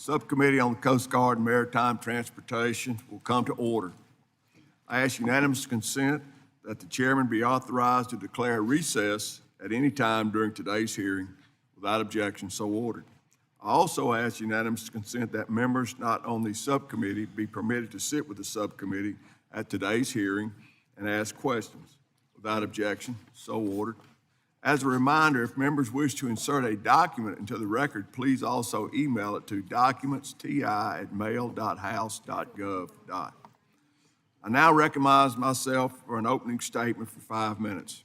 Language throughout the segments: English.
Subcommittee on the Coast Guard and Maritime Transportation will come to order. I ask unanimous consent that the chairman be authorized to declare recess at any time during today's hearing. Without objection, so ordered. I also ask unanimous consent that members not on the subcommittee be permitted to sit with the subcommittee at today's hearing and ask questions. Without objection, so ordered. As a reminder, if members wish to insert a document into the record, please also email it to documentsti@mail.house.gov. I now recognize myself for an opening statement for 5 minutes.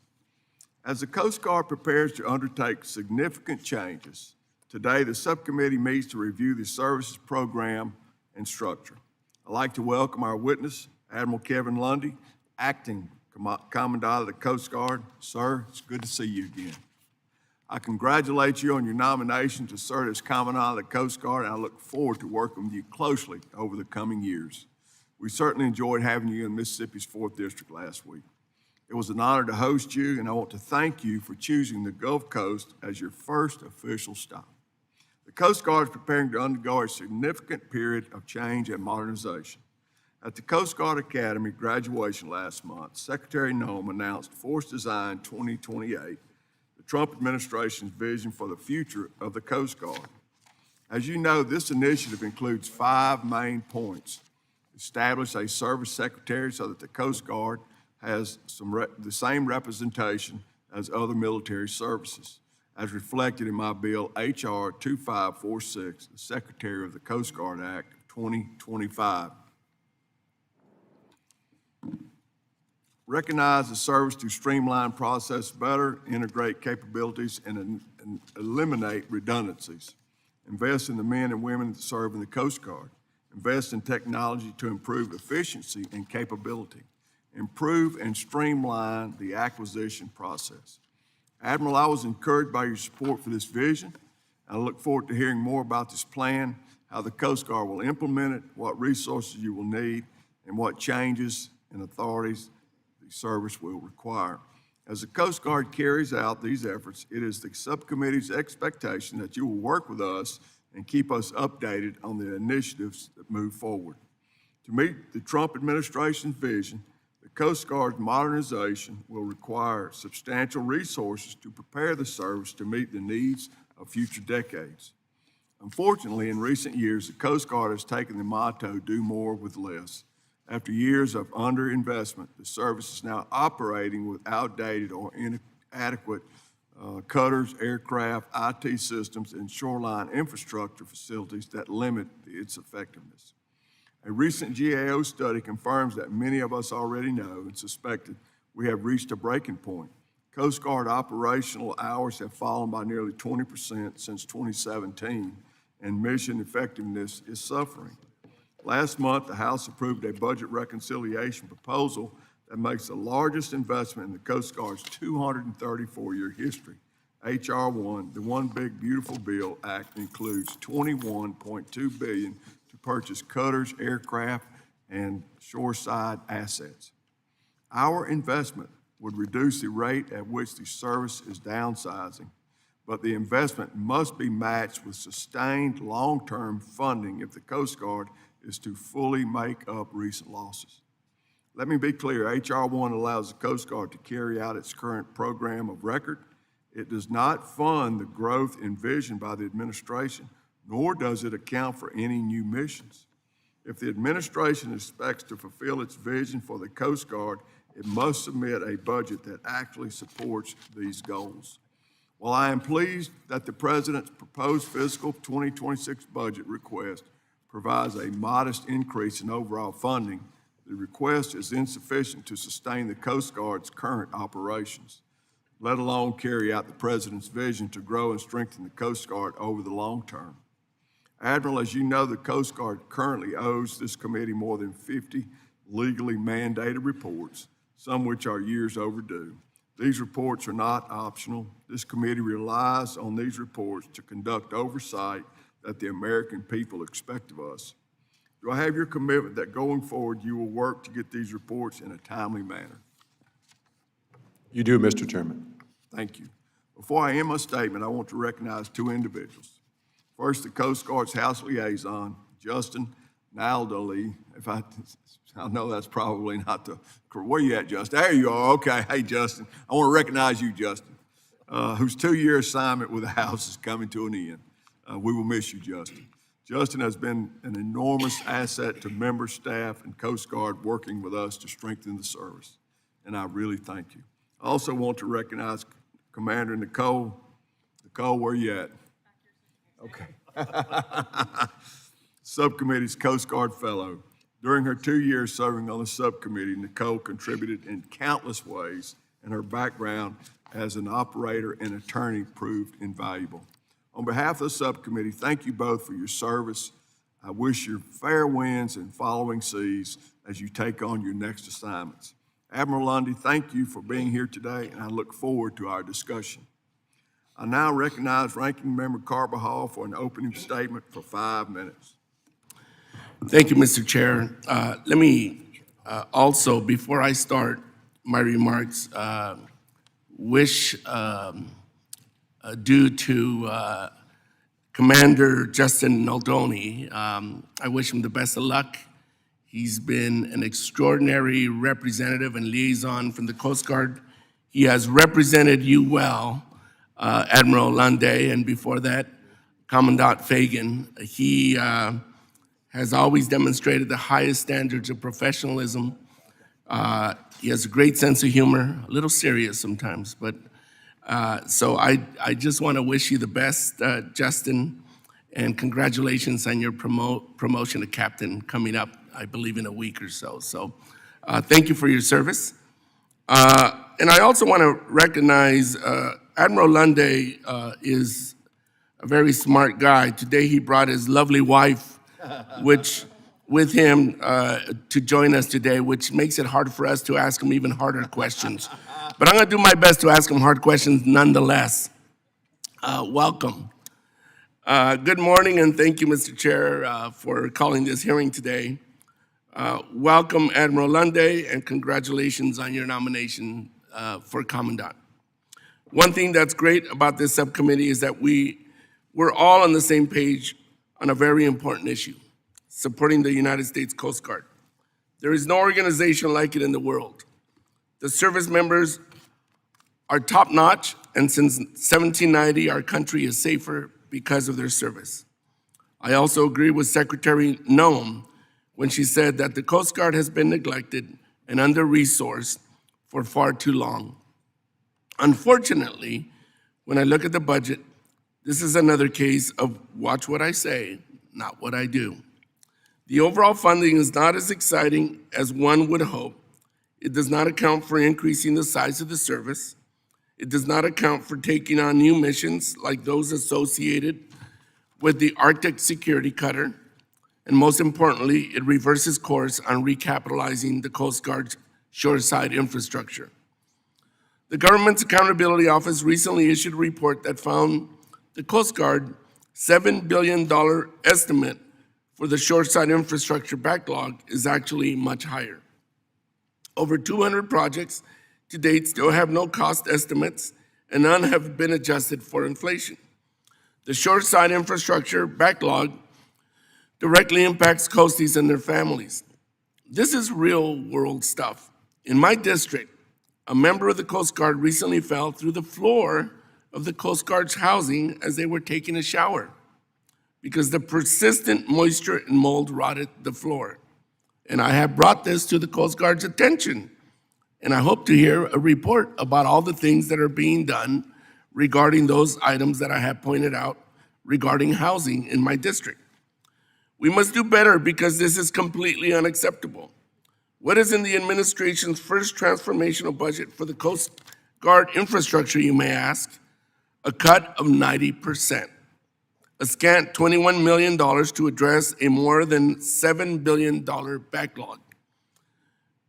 As the Coast Guard prepares to undertake significant changes, today the subcommittee meets to review the services program and structure. I'd like to welcome our witness, Admiral Kevin Lunday, Acting Commandant of the Coast Guard. Sir, it's good to see you again. I congratulate you on your nomination to serve as Commandant of the Coast Guard, and I look forward to working with you closely over the coming years. We certainly enjoyed having you in Mississippi's 4th District last week. It was an honor to host you, and I want to thank you for choosing the Gulf Coast as your first official stop. The Coast Guard is preparing to undergo a significant period of change and modernization. At the Coast Guard Academy graduation last month, Secretary Nome announced Force Design 2028, the Trump administration's vision for the future of the Coast Guard. As you know, this initiative includes 5 main points. Establish a service secretary so that the Coast Guard has the same representation as other military services, as reflected in my bill, H.R. 2546, the Secretary of the Coast Guard Act of 2025. Recognize the service to streamline process better, integrate capabilities, and eliminate redundancies. Invest in the men and women that serve in the Coast Guard. Invest in technology to improve efficiency and capability. Improve and streamline the acquisition process. Admiral, I was encouraged by your support for this vision. I look forward to hearing more about this plan, how the Coast Guard will implement it, what resources you will need, and what changes and authorities the service will require. As the Coast Guard carries out these efforts, it is the subcommittee's expectation that you will work with us and keep us updated on the initiatives that move forward. To meet the Trump administration's vision, the Coast Guard's modernization will require substantial resources to prepare the service to meet the needs of future decades. Unfortunately, in recent years, the Coast Guard has taken the motto, do more with less. After years of underinvestment, the service is now operating with outdated or inadequate cutters, aircraft, IT systems, and shoreline infrastructure facilities that limit its effectiveness. A recent GAO study confirms that many of us already know and suspected we have reached a breaking point. Coast Guard operational hours have fallen by nearly 20% since 2017, and mission effectiveness is suffering. Last month, the House approved a budget reconciliation proposal that makes the largest investment in the Coast Guard's 234-year history. H.R. 1, the One Big Beautiful Bill Act, includes $21.2 billion to purchase cutters, aircraft, and shoreside assets. Our investment would reduce the rate at which the service is downsizing, but the investment must be matched with sustained long-term funding if the Coast Guard is to fully make up recent losses. Let me be clear, H.R. 1 allows the Coast Guard to carry out its current program of record. It does not fund the growth envisioned by the administration, nor does it account for any new missions. If the administration expects to fulfill its vision for the Coast Guard, it must submit a budget that actually supports these goals. While I am pleased that the President's proposed fiscal 2026 budget request provides a modest increase in overall funding, the request is insufficient to sustain the Coast Guard's current operations, let alone carry out the President's vision to grow and strengthen the Coast Guard over the long term. Admiral, as you know, the Coast Guard currently owes this committee more than 50 legally mandated reports, some which are years overdue. These reports are not optional. This committee relies on these reports to conduct oversight that the American people expect of us. Do I have your commitment that going forward you will work to get these reports in a timely manner? You do, Mr. Chairman. Thank you. Before I end my statement, I want to recognize 2 individuals. First, the Coast Guard's House Liaison, Justin Naldoli. I know that's probably not the, where you at, Justin? There you are, okay. Hey, Justin, I want to recognize you, Justin, whose 2-year assignment with the House is coming to an end. We will miss you, Justin. Justin has been an enormous asset to member staff and Coast Guard working with us to strengthen the service, and I really thank you. I also want to recognize Commander Nicole. Nicole, where you at? Okay. Subcommittee's Coast Guard Fellow. During her 2 years serving on the subcommittee, Nicole contributed in countless ways, and her background as an operator and attorney proved invaluable. On behalf of the subcommittee, thank you both for your service. I wish you fair winds and following seas as you take on your next assignments. Admiral Lunday, thank you for being here today, and I look forward to our discussion. I now recognize Ranking Member Carbajal for an opening statement for 5 minutes. Thank you, Mr. Chair. Let me also, before I start my remarks, wish due to Commander Justin Naldoni, I wish him the best of luck. He's been an extraordinary representative and liaison from the Coast Guard. He has represented you well, Admiral Lunday, and before that, Commandant Fagan. He has always demonstrated the highest standards of professionalism. He has a great sense of humor, a little serious sometimes, but so I just want to wish you the best, Justin, and congratulations on your promotion to captain coming up, I believe, in a week or so. So thank you for your service. And I also want to recognize Admiral Lunday is a very smart guy. Today he brought his lovely wife with him to join us today, which makes it hard for us to ask him even harder questions. But I'm going to do my best to ask him hard questions nonetheless. Welcome. Good morning, and thank you, Mr. Chair, for calling this hearing today. Welcome, Admiral Lunday, and congratulations on your nomination for Commandant. One thing that's great about this subcommittee is that we're all on the same page on a very important issue, supporting the United States Coast Guard. There is no organization like it in the world. The service members are top-notch, and since 1790, our country is safer because of their service. I also agree with Secretary Noem when she said that the Coast Guard has been neglected and under-resourced for far too long. Unfortunately, when I look at the budget, this is another case of watch what I say, not what I do. The overall funding is not as exciting as one would hope. It does not account for increasing the size of the service. It does not account for taking on new missions like those associated with the Arctic Security Cutter. And most importantly, it reverses course on recapitalizing the Coast Guard's shoreside infrastructure. The Government's Accountability Office recently issued a report that found the Coast Guard $7 billion estimate for the shoreside infrastructure backlog is actually much higher. Over 200 projects to date still have no cost estimates, and none have been adjusted for inflation. The shoreside infrastructure backlog directly impacts coasties and their families. This is real-world stuff. In my district, a member of the Coast Guard recently fell through the floor of the Coast Guard's housing as they were taking a shower because the persistent moisture and mold rotted the floor. And I have brought this to the Coast Guard's attention, and I hope to hear a report about all the things that are being done regarding those items that I have pointed out regarding housing in my district. We must do better because this is completely unacceptable. What is in the administration's first transformational budget for the Coast Guard infrastructure, you may ask? A cut of 90%. A scant $21 million to address a more than $7 billion backlog.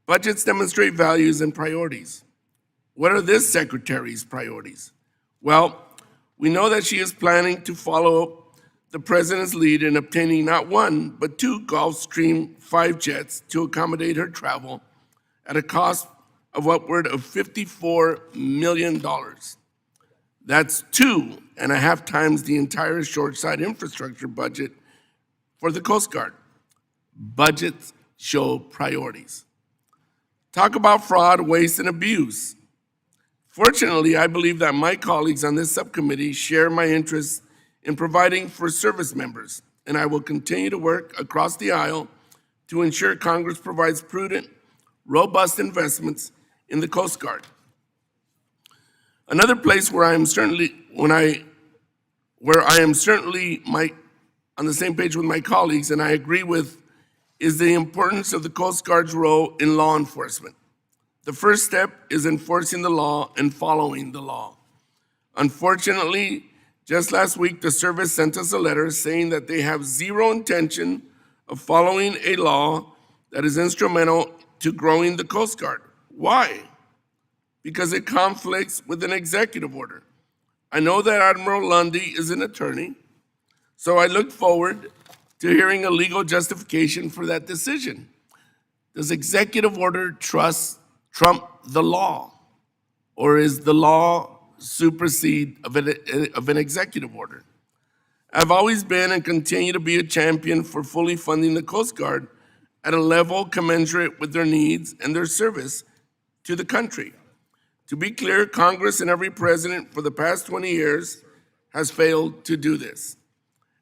Budgets demonstrate values and priorities. What are this secretary's priorities? Well, we know that she is planning to follow the president's lead in obtaining not one, but 2 Gulfstream 5 jets to accommodate her travel at a cost of upward of $54 million. That's 2.5 times the entire shoreside infrastructure budget for the Coast Guard. Budgets show priorities. Talk about fraud, waste, and abuse. Fortunately, I believe that my colleagues on this subcommittee share my interest in providing for service members, and I will continue to work across the aisle to ensure Congress provides prudent, robust investments in the Coast Guard. Another place where I am certainly on the same page with my colleagues, and I agree with, is the importance of the Coast Guard's role in law enforcement. The first step is enforcing the law and following the law. Unfortunately, just last week, the service sent us a letter saying that they have zero intention of following a law that is instrumental to growing the Coast Guard. Why? Because it conflicts with an executive order. I know that Admiral Lunday is an attorney, so I look forward to hearing a legal justification for that decision. Does executive order trump the law? Or is the law supersede of an executive order? I've always been and continue to be a champion for fully funding the Coast Guard at a level commensurate with their needs and their service to the country. To be clear, Congress and every president for the past 20 years has failed to do this.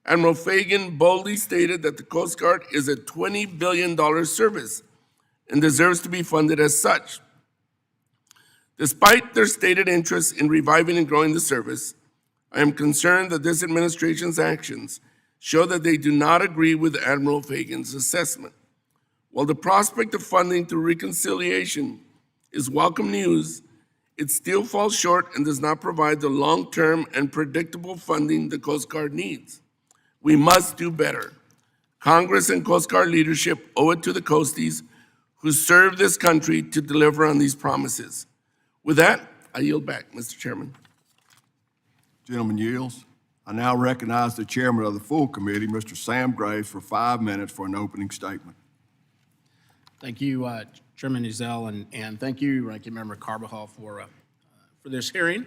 Admiral Fagan boldly stated that the Coast Guard is a $20 billion service and deserves to be funded as such. Despite their stated interest in reviving and growing the service, I am concerned that this administration's actions show that they do not agree with Admiral Fagan's assessment. While the prospect of funding through reconciliation is welcome news, it still falls short and does not provide the long-term and predictable funding the Coast Guard needs. We must do better. Congress and Coast Guard leadership owe it to the Coasties who serve this country to deliver on these promises. With that, I yield back, Mr. Chairman. Gentleman yields. I now recognize the chairman of the full committee, Mr. Sam Graves, for 5 minutes for an opening statement. Thank you, Chairman Ezell, and thank you, Ranking Member Carbajal, for this hearing.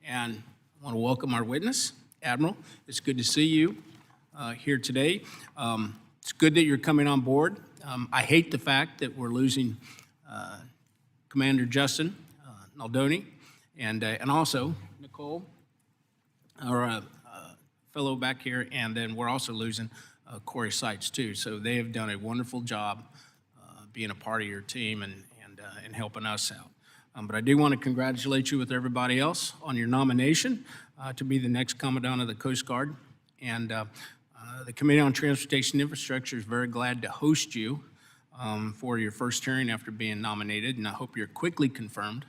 And I want to welcome our witness, Admiral. It's good to see you here today. It's good that you're coming on board. I hate the fact that we're losing Commander Justin Naldoni and also Nicole, our fellow back here, and then we're also losing Corey Seitz too. So they have done a wonderful job being a part of your team and helping us out. But I do want to congratulate you with everybody else on your nomination to be the next Commandant of the Coast Guard. And the Committee on Transportation Infrastructure is very glad to host you for your first hearing after being nominated, and I hope you're quickly confirmed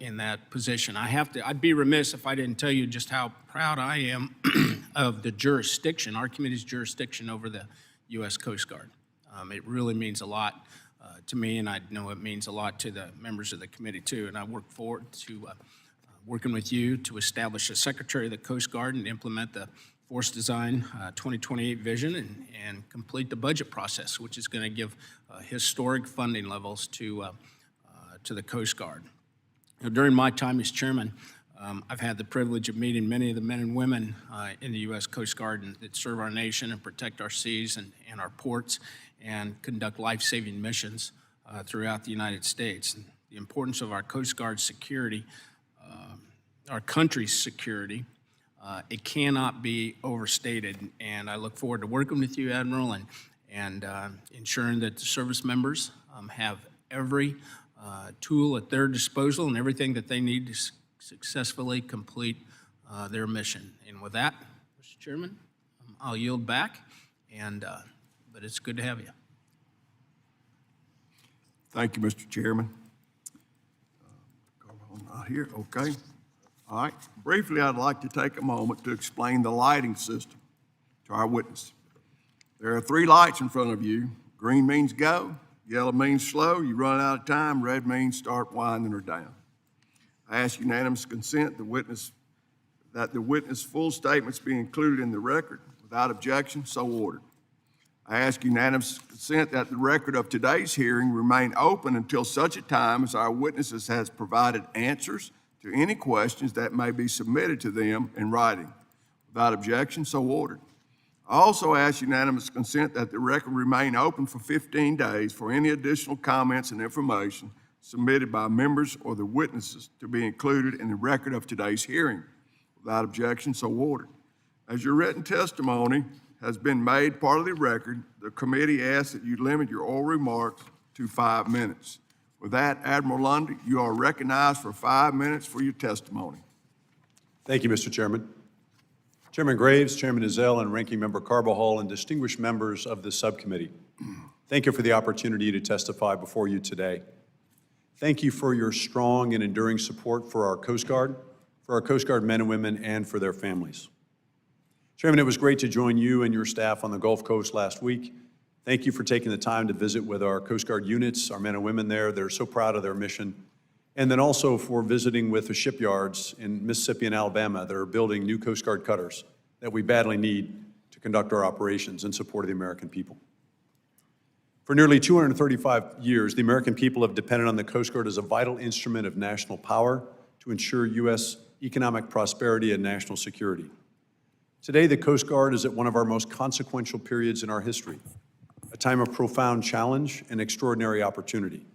in that position. I'd be remiss if I didn't tell you just how proud I am of the jurisdiction, our committee's jurisdiction over the U.S. Coast Guard. It really means a lot to me, and I know it means a lot to the members of the committee too. And I look forward to working with you to establish a Secretary of the Coast Guard and implement the Force Design 2028 vision and complete the budget process, which is going to give historic funding levels to the Coast Guard. You know, during my time as chairman, I've had the privilege of meeting many of the men and women in the U.S. Coast Guard that serve our nation and protect our seas and our ports and conduct life-saving missions throughout the United States. And the importance of our Coast Guard security, our country's security, it cannot be overstated. And I look forward to working with you, Admiral, and ensuring that the service members have every tool at their disposal and everything that they need to successfully complete their mission. And with that, Mr. Chairman, I'll yield back, but it's good to have you. Thank you, Mr. Chairman. Not here, okay. All right, briefly, I'd like to take a moment to explain the lighting system to our witness. There are 3 lights in front of you. Green means go, yellow means slow, you run out of time, red means start winding her down. I ask unanimous consent that the witness' full statements be included in the record. Without objection, so ordered. I ask unanimous consent that the record of today's hearing remain open until such a time as our witnesses has provided answers to any questions that may be submitted to them in writing. Without objection, so ordered. I also ask unanimous consent that the record remain open for 15 days for any additional comments and information submitted by members or the witnesses to be included in the record of today's hearing. Without objection, so ordered. As your written testimony has been made part of the record, the committee asks that you limit your oral remarks to 5 minutes. With that, Admiral Lunday, you are recognized for 5 minutes for your testimony. Thank you, Mr. Chairman. Chairman Graves, Chairman Ezell, and Ranking Member Carbajal, and distinguished members of the subcommittee, thank you for the opportunity to testify before you today. Thank you for your strong and enduring support for our Coast Guard men and women, and for their families. Chairman, it was great to join you and your staff on the Gulf Coast last week. Thank you for taking the time to visit with our Coast Guard units, our men and women there. They're so proud of their mission. And then also for visiting with the shipyards in Mississippi and Alabama that are building new Coast Guard cutters that we badly need to conduct our operations in support of the American people. For nearly 235 years, the American people have depended on the Coast Guard as a vital instrument of national power to ensure U.S. economic prosperity and national security. Today, the Coast Guard is at one of our most consequential periods in our history, a time of profound challenge and extraordinary opportunity.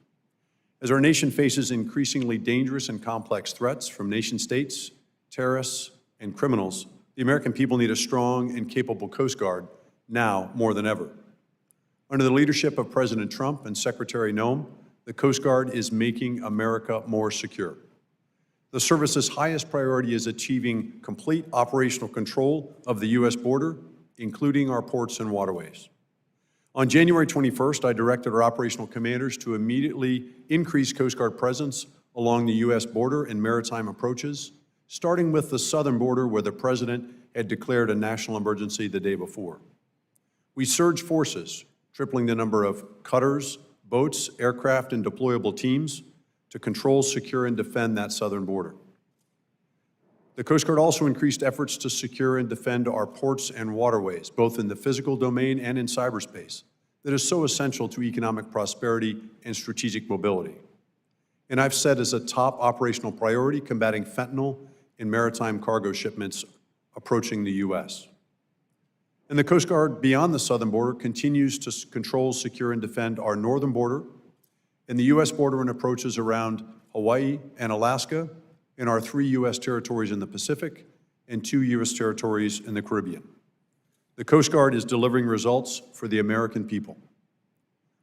As our nation faces increasingly dangerous and complex threats from nation-states, terrorists, and criminals, the American people need a strong and capable Coast Guard now more than ever. Under the leadership of President Trump and Secretary Noem, the Coast Guard is making America more secure. The service's highest priority is achieving complete operational control of the U.S. border, including our ports and waterways. On January 21st, I directed our operational commanders to immediately increase Coast Guard presence along the U.S. border and maritime approaches, starting with the southern border where the President had declared a national emergency the day before. We surged forces, tripling the number of cutters, boats, aircraft, and deployable teams to control, secure, and defend that southern border. The Coast Guard also increased efforts to secure and defend our ports and waterways, both in the physical domain and in cyberspace, that is so essential to economic prosperity and strategic mobility. And I've set as a top operational priority combating fentanyl and maritime cargo shipments approaching the U.S. And the Coast Guard beyond the southern border continues to control, secure, and defend our northern border and the U.S. border and approaches around Hawaii and Alaska, in our 3 U.S. territories in the Pacific and 2 U.S. territories in the Caribbean. The Coast Guard is delivering results for the American people.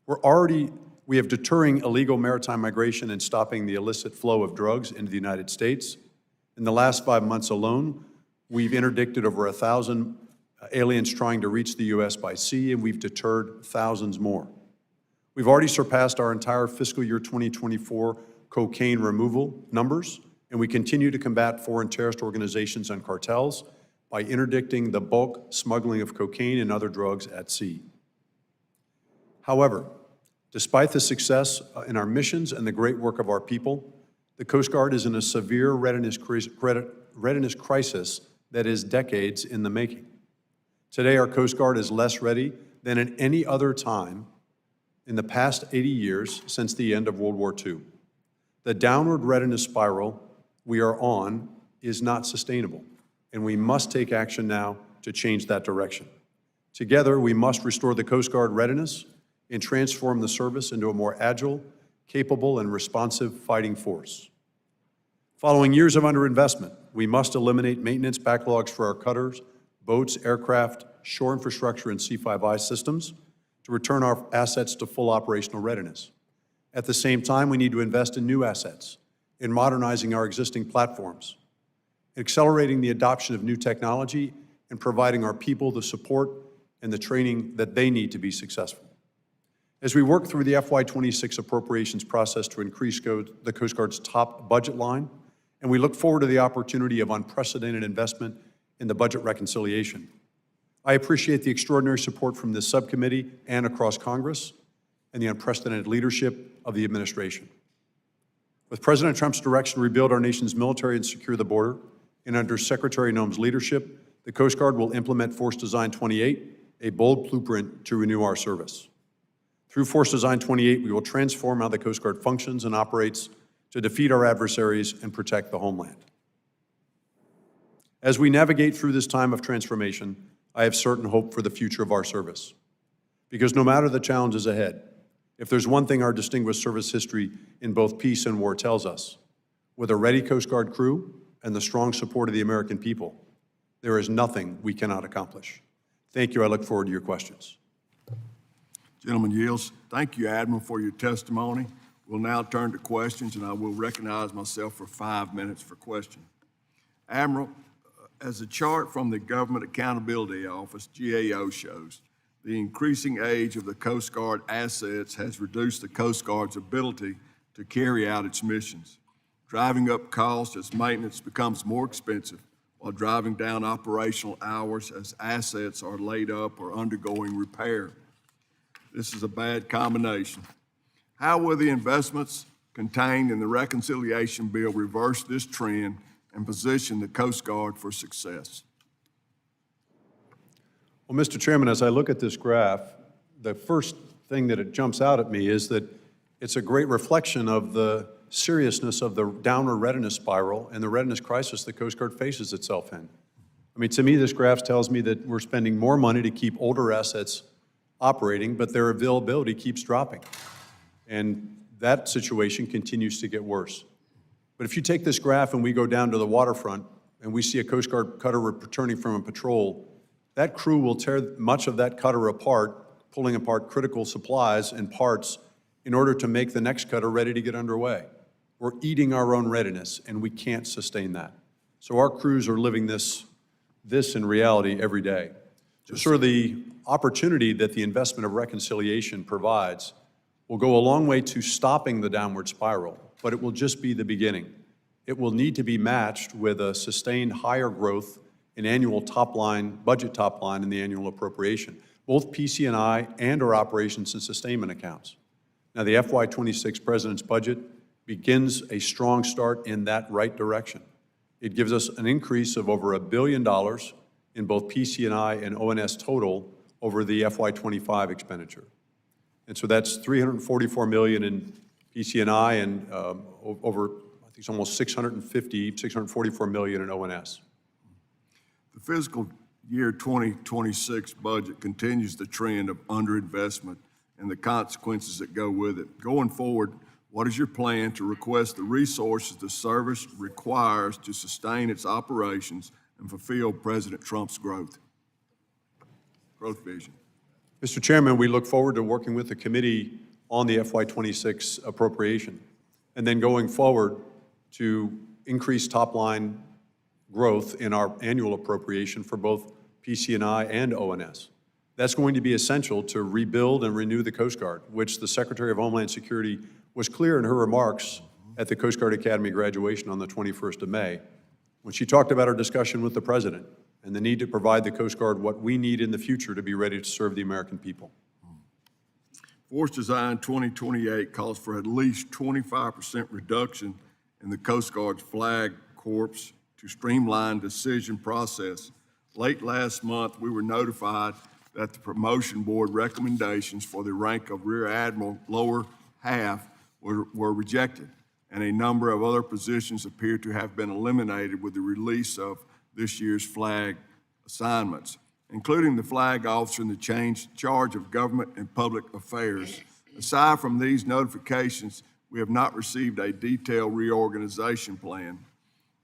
We have deterring illegal maritime migration and stopping the illicit flow of drugs into the United States. In the last 5 months alone, we've interdicted over 1,000 aliens trying to reach the U.S. by sea, and we've deterred thousands more. We've already surpassed our entire fiscal year 2024 cocaine removal numbers, and we continue to combat foreign terrorist organizations and cartels by interdicting the bulk smuggling of cocaine and other drugs at sea. However, despite the success in our missions and the great work of our people, the Coast Guard is in a severe readiness crisis that is decades in the making. Today, our Coast Guard is less ready than at any other time in the past 80 years since the end of World War II. The downward readiness spiral we are on is not sustainable, and we must take action now to change that direction. Together, we must restore the Coast Guard readiness and transform the service into a more agile, capable, and responsive fighting force. Following years of underinvestment, we must eliminate maintenance backlogs for our cutters, boats, aircraft, shore infrastructure, and C5I systems to return our assets to full operational readiness. At the same time, we need to invest in new assets, in modernizing our existing platforms, accelerating the adoption of new technology, and providing our people the support and the training that they need to be successful. As we work through the FY26 appropriations process to increase the Coast Guard's top budget line, and we look forward to the opportunity of unprecedented investment in the budget reconciliation, I appreciate the extraordinary support from this subcommittee and across Congress and the unprecedented leadership of the administration. With President Trump's direction to rebuild our nation's military and secure the border, and under Secretary Noem's leadership, the Coast Guard will implement Force Design 28, a bold blueprint to renew our service. Through Force Design 28, we will transform how the Coast Guard functions and operates to defeat our adversaries and protect the homeland. As we navigate through this time of transformation, I have certain hope for the future of our service. Because no matter the challenges ahead, if there's one thing our distinguished service history in both peace and war tells us, with a ready Coast Guard crew and the strong support of the American people, there is nothing we cannot accomplish. Thank you. I look forward to your questions. Gentleman yields. Thank you, Admiral, for your testimony. We'll now turn to questions, and I will recognize myself for 5 minutes for question. Admiral, as the chart from the Government Accountability Office, GAO, shows, the increasing age of the Coast Guard assets has reduced the Coast Guard's ability to carry out its missions, driving up costs as maintenance becomes more expensive, while driving down operational hours as assets are laid up or undergoing repair. This is a bad combination. How will the investments contained in the reconciliation bill reverse this trend and position the Coast Guard for success? Well, Mr. Chairman, as I look at this graph, the first thing that it jumps out at me is that it's a great reflection of the seriousness of the downward readiness spiral and the readiness crisis the Coast Guard faces itself in. I mean, to me, this graph tells me that we're spending more money to keep older assets operating, but their availability keeps dropping. And that situation continues to get worse. But if you take this graph and we go down to the waterfront and we see a Coast Guard cutter returning from a patrol, that crew will tear much of that cutter apart, pulling apart critical supplies and parts in order to make the next cutter ready to get underway. We're eating our own readiness, and we can't sustain that. So our crews are living this in reality every day. So sort of the opportunity that the investment of reconciliation provides will go a long way to stopping the downward spiral, but it will just be the beginning. It will need to be matched with a sustained higher growth in annual budget top line in the annual appropriation, both PC&I and our operations and sustainment accounts. Now, the FY26 President's budget begins a strong start in that right direction. It gives us an increase of over $1 billion in both PC&I and ONS total over the FY25 expenditure. And so that's $344 million in PC&I and over, I think it's almost $644 million in ONS. The fiscal year 2026 budget continues the trend of underinvestment and the consequences that go with it. Going forward, what is your plan to request the resources the service requires to sustain its operations and fulfill President Trump's growth vision? Mr. Chairman, we look forward to working with the committee on the FY26 appropriation, and then going forward to increase top-line growth in our annual appropriation for both PC&I and ONS. That's going to be essential to rebuild and renew the Coast Guard, which the Secretary of Homeland Security was clear in her remarks at the Coast Guard Academy graduation on the 21st of May, when she talked about our discussion with the President and the need to provide the Coast Guard what we need in the future to be ready to serve the American people. Force Design 2028 calls for at least 25% reduction in the Coast Guard's flag corps to streamline decision process. Late last month, we were notified that the promotion board recommendations for the rank of Rear Admiral lower half were rejected, and a number of other positions appear to have been eliminated with the release of this year's flag assignments, including the flag officer in the charge of government and public affairs. Aside from these notifications, we have not received a detailed reorganization plan.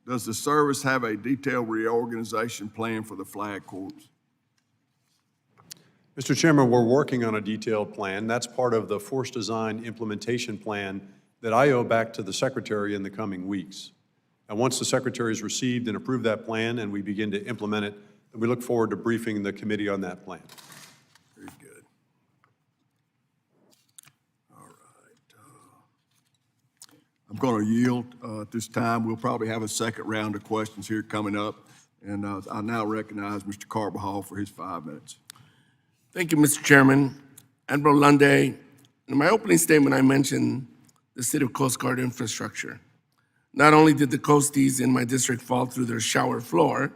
Does the service have a detailed reorganization plan for the Flag Corps? Mr. Chairman, we're working on a detailed plan. That's part of the Force Design implementation plan that I owe back to the Secretary in the coming weeks. And once the Secretary has received and approved that plan and we begin to implement it, we look forward to briefing the committee on that plan. Very good. All right. I'm going to yield at this time. We'll probably have a second round of questions here coming up. And I now recognize Mr. Carbajal for his 5 minutes. Thank you, Mr. Chairman. Admiral Lunday, in my opening statement, I mentioned the State of Coast Guard infrastructure. Not only did the coasties in my district fall through their shower floor,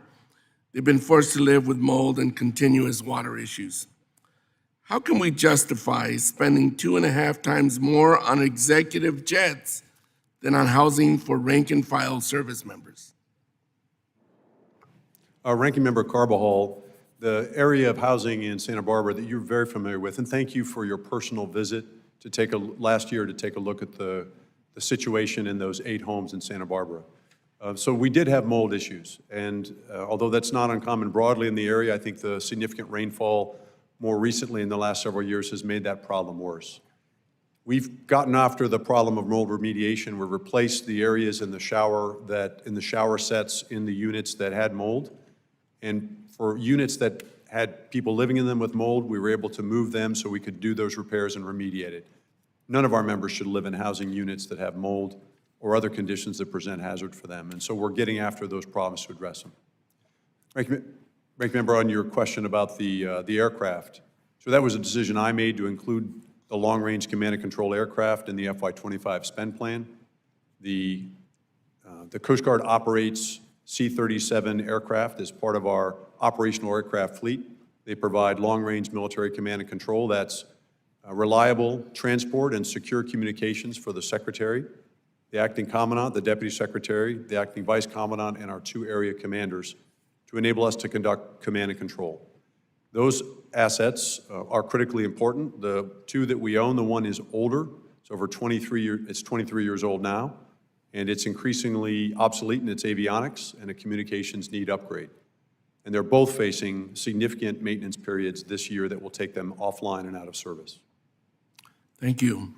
they've been forced to live with mold and continuous water issues. How can we justify spending 2.5 times more on executive jets than on housing for rank-and-file service members? Ranking Member Carbajal, the area of housing in Santa Barbara that you're very familiar with, and thank you for your personal visit last year to take a look at the situation in those 8 homes in Santa Barbara. So we did have mold issues, and although that's not uncommon broadly in the area, I think the significant rainfall more recently in the last several years has made that problem worse. We've gotten after the problem of mold remediation. We've replaced the areas in the shower sets in the units that had mold. And for units that had people living in them with mold, we were able to move them so we could do those repairs and remediate it. None of our members should live in housing units that have mold or other conditions that present hazard for them. And so we're getting after those problems to address them. Ranking Member, on your question about the aircraft, so that was a decision I made to include the long-range command and control aircraft in the FY25 spend plan. The Coast Guard operates C-37 aircraft as part of our operational aircraft fleet. They provide long-range military command and control. That's reliable transport and secure communications for the Secretary, the Acting Commandant, the Deputy Secretary, the Acting Vice Commandant, and our 2 area commanders to enable us to conduct command and control. Those assets are critically important. The 2 that we own, the one is older. It's over 23 years, it's 23 years old now, and it's increasingly obsolete in its avionics and a communications need upgrade. And they're both facing significant maintenance periods this year that will take them offline and out of service. Thank you.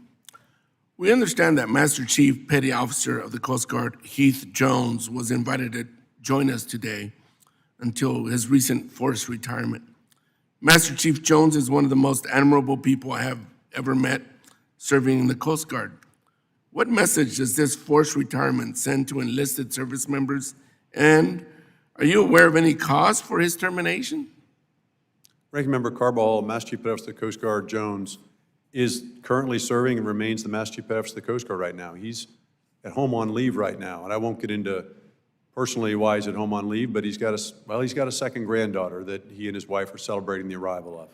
We understand that Master Chief Petty Officer of the Coast Guard, Heath Jones, was invited to join us today until his recent forced retirement. Master Chief Jones is one of the most admirable people I have ever met serving in the Coast Guard. What message does this forced retirement send to enlisted service members? And are you aware of any cause for his termination? Ranking Member Carbajal, Master Chief Petty Officer of the Coast Guard Jones is currently serving and remains the Master Chief Petty Officer of the Coast Guard right now. He's at home on leave right now, and I won't get into personally why he's at home on leave, but he's got a second granddaughter that he and his wife are celebrating the arrival of.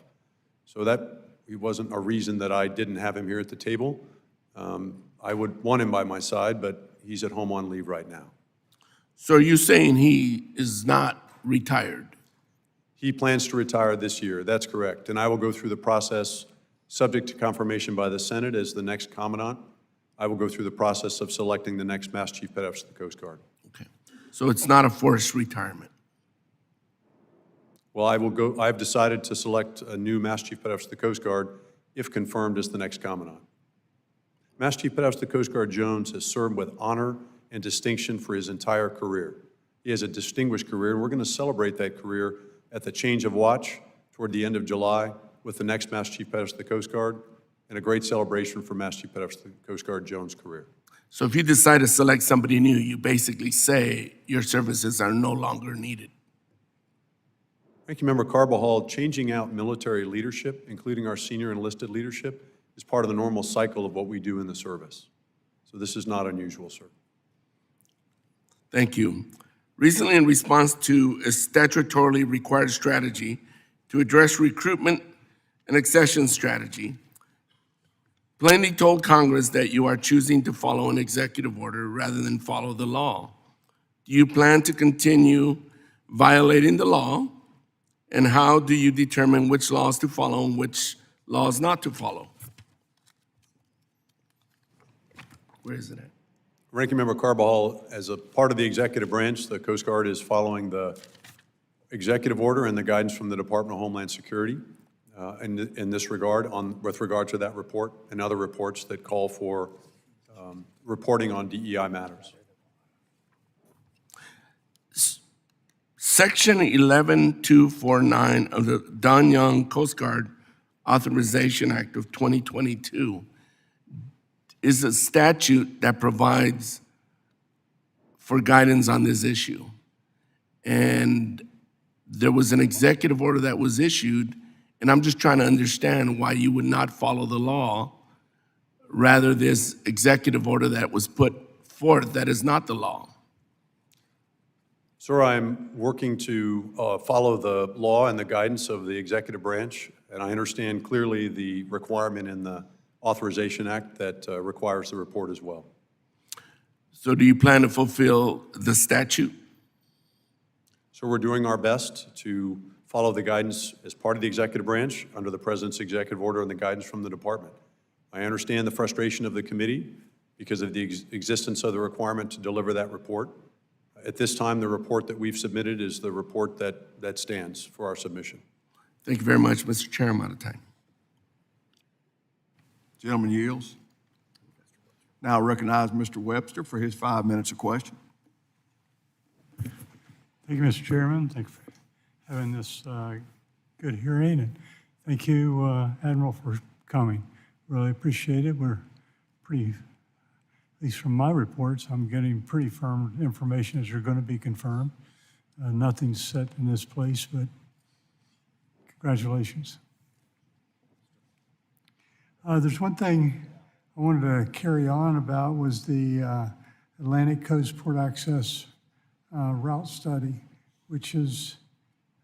So that wasn't a reason that I didn't have him here at the table. I would want him by my side, but he's at home on leave right now. So are you saying he is not retired? He plans to retire this year, that's correct. And I will go through the process, subject to confirmation by the Senate as the next Commandant. I will go through the process of selecting the next Master Chief Petty Officer of the Coast Guard. Okay. So it's not a forced retirement? Well, I've decided to select a new Master Chief Petty Officer of the Coast Guard if confirmed as the next Commandant. Master Chief Petty Officer of the Coast Guard Jones has served with honor and distinction for his entire career. He has a distinguished career, and we're going to celebrate that career at the change of watch toward the end of July with the next Master Chief Petty Officer of the Coast Guard, and a great celebration for Master Chief Petty Officer of the Coast Guard Jones' career. So if you decide to select somebody new, you basically say your services are no longer needed. Ranking Member Carbajal, changing out military leadership, including our senior enlisted leadership, is part of the normal cycle of what we do in the service. So this is not unusual, sir. Thank you. Recently, in response to a statutorily required strategy to address recruitment and accession strategy, plainly told Congress that you are choosing to follow an executive order rather than follow the law. Do you plan to continue violating the law? And how do you determine which laws to follow and which laws not to follow? Where is it at? Ranking Member Carbajal, as a part of the executive branch, the Coast Guard is following the executive order and the guidance from the Department of Homeland Security in this regard, with regard to that report and other reports that call for reporting on DEI matters. Section 11249 of the Don Young Coast Guard Authorization Act of 2022 is a statute that provides for guidance on this issue. And there was an executive order that was issued, and I'm just trying to understand why you would not follow the law, rather this executive order that was put forth that is not the law. Sir, I'm working to follow the law and the guidance of the executive branch, and I understand clearly the requirement in the Authorization Act that requires the report as well. So do you plan to fulfill the statute? So we're doing our best to follow the guidance as part of the executive branch under the President's executive order and the guidance from the department. I understand the frustration of the committee because of the existence of the requirement to deliver that report. At this time, the report that we've submitted is the report that stands for our submission. Thank you very much, Mr. Chair. I'm out of time. Gentleman yields. Now I recognize Mr. Webster for his 5 minutes of question. Thank you, Mr. Chairman. Thank you for having this good hearing, and thank you, Admiral, for coming. Really appreciate it. We're pretty, at least from my reports, I'm getting pretty firm information as you're going to be confirmed. Nothing's set in this place, but congratulations. There's one thing I wanted to carry on about was the Atlantic Coast Port Access route study, which is,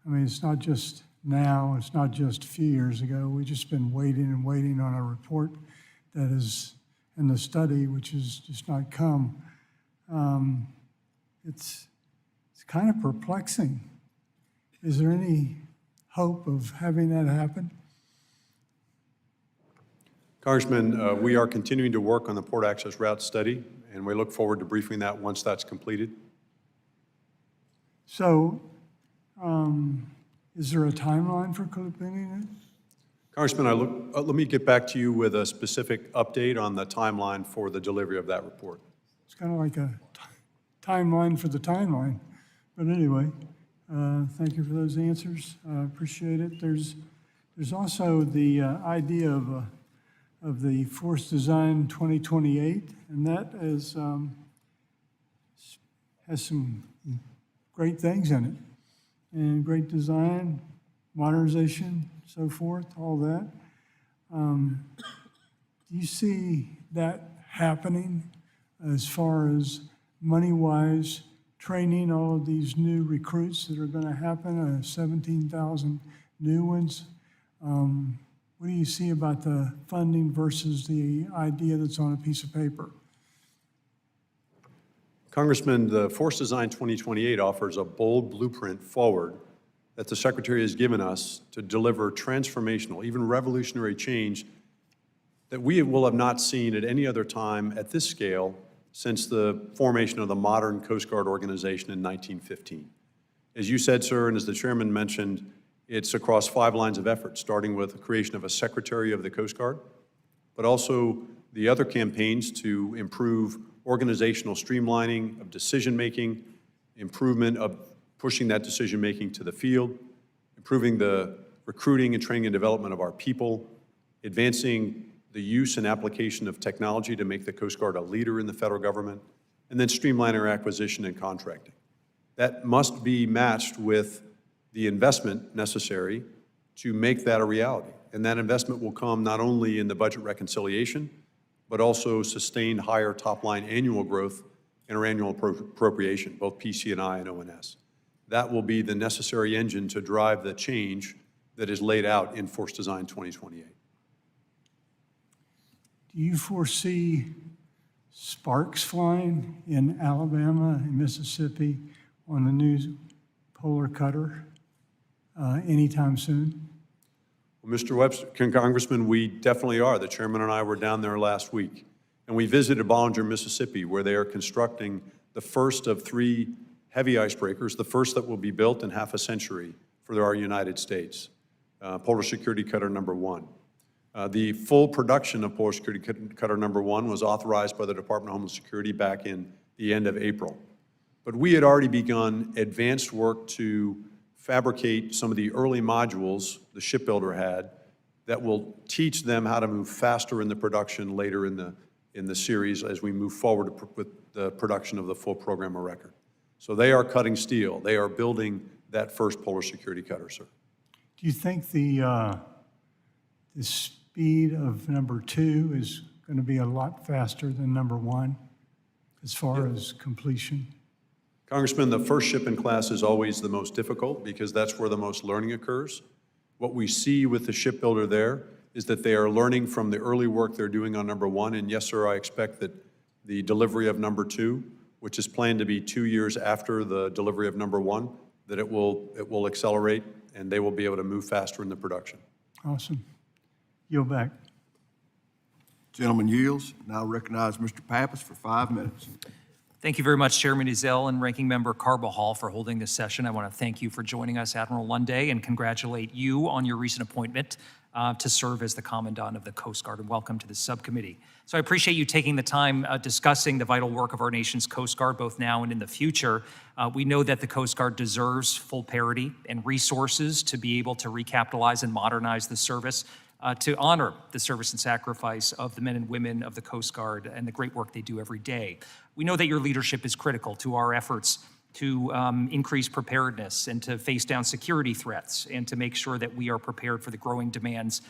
I mean, it's not just now, it's not just a few years ago. We've just been waiting and waiting on a report that is in the study, which has just not come. It's kind of perplexing. Is there any hope of having that happen? Congressman, we are continuing to work on the port access route study, and we look forward to briefing that once that's completed. So, is there a timeline for completing it? Congressman, let me get back to you with a specific update on the timeline for the delivery of that report. It's kind of like a timeline for the timeline. But anyway, thank you for those answers. I appreciate it. There's also the idea of the Force Design 2028, and that is, has some great things in it, and great design, modernization, so forth, all that. Do you see that happening as far as money-wise, training all of these new recruits that are going to happen, 17,000 new ones? What do you see about the funding versus the idea that's on a piece of paper? Congressman, the Force Design 2028 offers a bold blueprint forward that the Secretary has given us to deliver transformational, even revolutionary change that we will have not seen at any other time at this scale since the formation of the modern Coast Guard organization in 1915. As you said, sir, and as the Chairman mentioned, it's across 5 lines of effort, starting with the creation of a Secretary of the Coast Guard, but also the other campaigns to improve organizational streamlining of decision-making, improvement of pushing that decision-making to the field, improving the recruiting and training and development of our people, advancing the use and application of technology to make the Coast Guard a leader in the federal government, and then streamlining our acquisition and contracting. That must be matched with the investment necessary to make that a reality. And that investment will come not only in the budget reconciliation, but also sustained higher top-line annual growth in our annual appropriation, both PC&I and ONS. That will be the necessary engine to drive the change that is laid out in Force Design 2028. Do you foresee sparks flying in Alabama and Mississippi on the new polar cutter anytime soon? Well, Mr. Webster, Congressman, we definitely are. The Chairman and I were down there last week, and we visited Ballinger, Mississippi, where they are constructing the first of 3 heavy icebreakers, the first that will be built in half a century for our United States, Polar Security Cutter number 1. The full production of Polar Security Cutter number 1 was authorized by the Department of Homeland Security back in the end of April. But we had already begun advanced work to fabricate some of the early modules the shipbuilder had that will teach them how to move faster in the production later in the series as we move forward with the production of the full program of record. So they are cutting steel. They are building that first Polar Security Cutter, sir. Do you think the speed of number 2 is going to be a lot faster than number 1 as far as completion? Congressman, the first ship in class is always the most difficult because that's where the most learning occurs. What we see with the shipbuilder there is that they are learning from the early work they're doing on number 1, and yes, sir, I expect that the delivery of number 2, which is planned to be 2 years after the delivery of number 1, that it will accelerate and they will be able to move faster in the production. Awesome. Yield back. Gentleman yields. Now recognize Mr. Pappas for 5 minutes. Thank you very much, Chairman Ezell and Ranking Member Carbajal, for holding this session. I want to thank you for joining us, Admiral Lunday, and congratulate you on your recent appointment to serve as the Commandant of the Coast Guard, and welcome to the subcommittee. So I appreciate you taking the time discussing the vital work of our nation's Coast Guard, both now and in the future. We know that the Coast Guard deserves full parity and resources to be able to recapitalize and modernize the service, to honor the service and sacrifice of the men and women of the Coast Guard and the great work they do every day. We know that your leadership is critical to our efforts to increase preparedness and to face down security threats and to make sure that we are prepared for the growing demands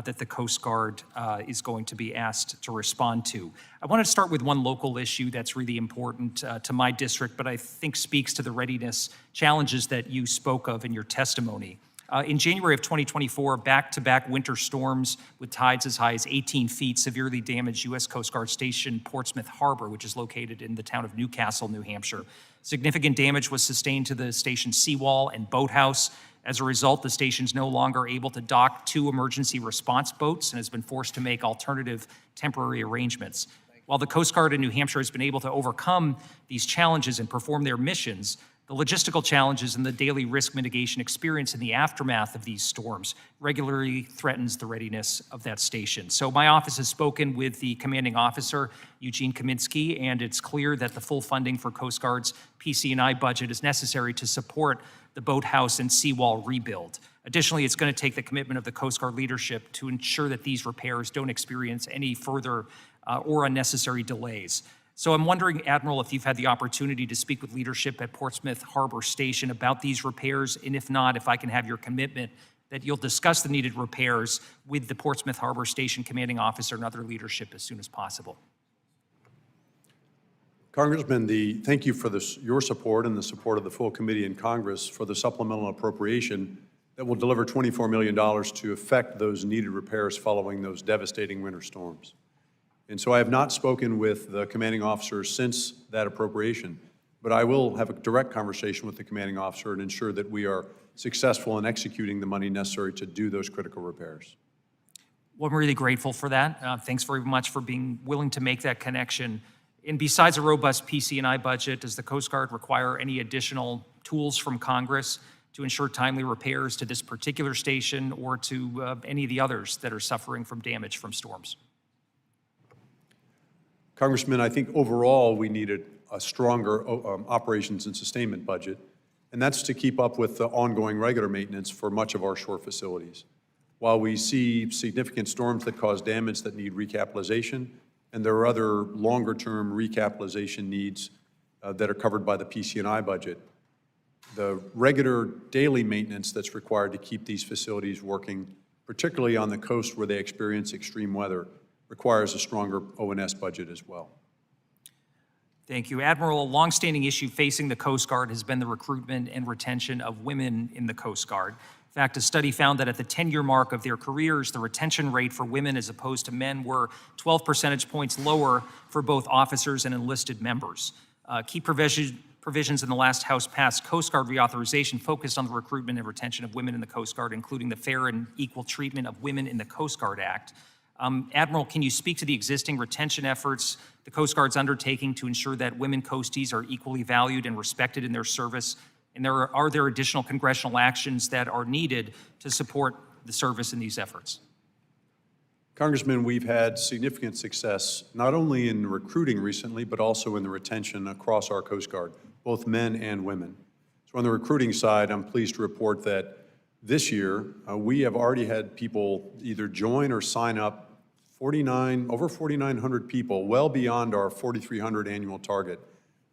that the Coast Guard is going to be asked to respond to. I want to start with one local issue that's really important to my district, but I think speaks to the readiness challenges that you spoke of in your testimony. In January of 2024, back-to-back winter storms with tides as high as 18 feet severely damaged U.S. Coast Guard Station Portsmouth Harbor, which is located in the town of Newcastle, New Hampshire. Significant damage was sustained to the station's seawall and boathouse. As a result, the station's no longer able to dock 2 emergency response boats and has been forced to make alternative temporary arrangements. While the Coast Guard in New Hampshire has been able to overcome these challenges and perform their missions, the logistical challenges and the daily risk mitigation experience in the aftermath of these storms regularly threatens the readiness of that station. So my office has spoken with the commanding officer, Eugene Kaminsky, and it's clear that the full funding for Coast Guard's PC&I budget is necessary to support the boathouse and seawall rebuild. Additionally, it's going to take the commitment of the Coast Guard leadership to ensure that these repairs don't experience any further or unnecessary delays. So I'm wondering, Admiral, if you've had the opportunity to speak with leadership at Portsmouth Harbor Station about these repairs, and if not, if I can have your commitment that you'll discuss the needed repairs with the Portsmouth Harbor Station commanding officer and other leadership as soon as possible. Congressman, thank you for your support and the support of the full committee in Congress for the supplemental appropriation that will deliver $24 million to effect those needed repairs following those devastating winter storms. And so I have not spoken with the commanding officer since that appropriation, but I will have a direct conversation with the commanding officer and ensure that we are successful in executing the money necessary to do those critical repairs. Well, I'm really grateful for that. Thanks very much for being willing to make that connection. And besides a robust PC&I budget, does the Coast Guard require any additional tools from Congress to ensure timely repairs to this particular station or to any of the others that are suffering from damage from storms? Congressman, I think overall we needed a stronger operations and sustainment budget, and that's to keep up with the ongoing regular maintenance for much of our shore facilities. While we see significant storms that cause damage that need recapitalization, and there are other longer-term recapitalization needs that are covered by the PC&I budget, the regular daily maintenance that's required to keep these facilities working, particularly on the coast where they experience extreme weather, requires a stronger O&S budget as well. Thank you. Admiral, a longstanding issue facing the Coast Guard has been the recruitment and retention of women in the Coast Guard. In fact, a study found that at the 10-year mark of their careers, the retention rate for women as opposed to men were 12 percentage points lower for both officers and enlisted members. Key provisions in the last House-passed Coast Guard reauthorization focused on the recruitment and retention of women in the Coast Guard, including the Fair and Equal Treatment of Women in the Coast Guard Act. Admiral, can you speak to the existing retention efforts the Coast Guard's undertaking to ensure that women coasties are equally valued and respected in their service? And are there additional congressional actions that are needed to support the service in these efforts? Congressman, we've had significant success not only in recruiting recently, but also in the retention across our Coast Guard, both men and women. So on the recruiting side, I'm pleased to report that this year, we have already had people either join or sign up over 4,900 people, well beyond our 4,300 annual target,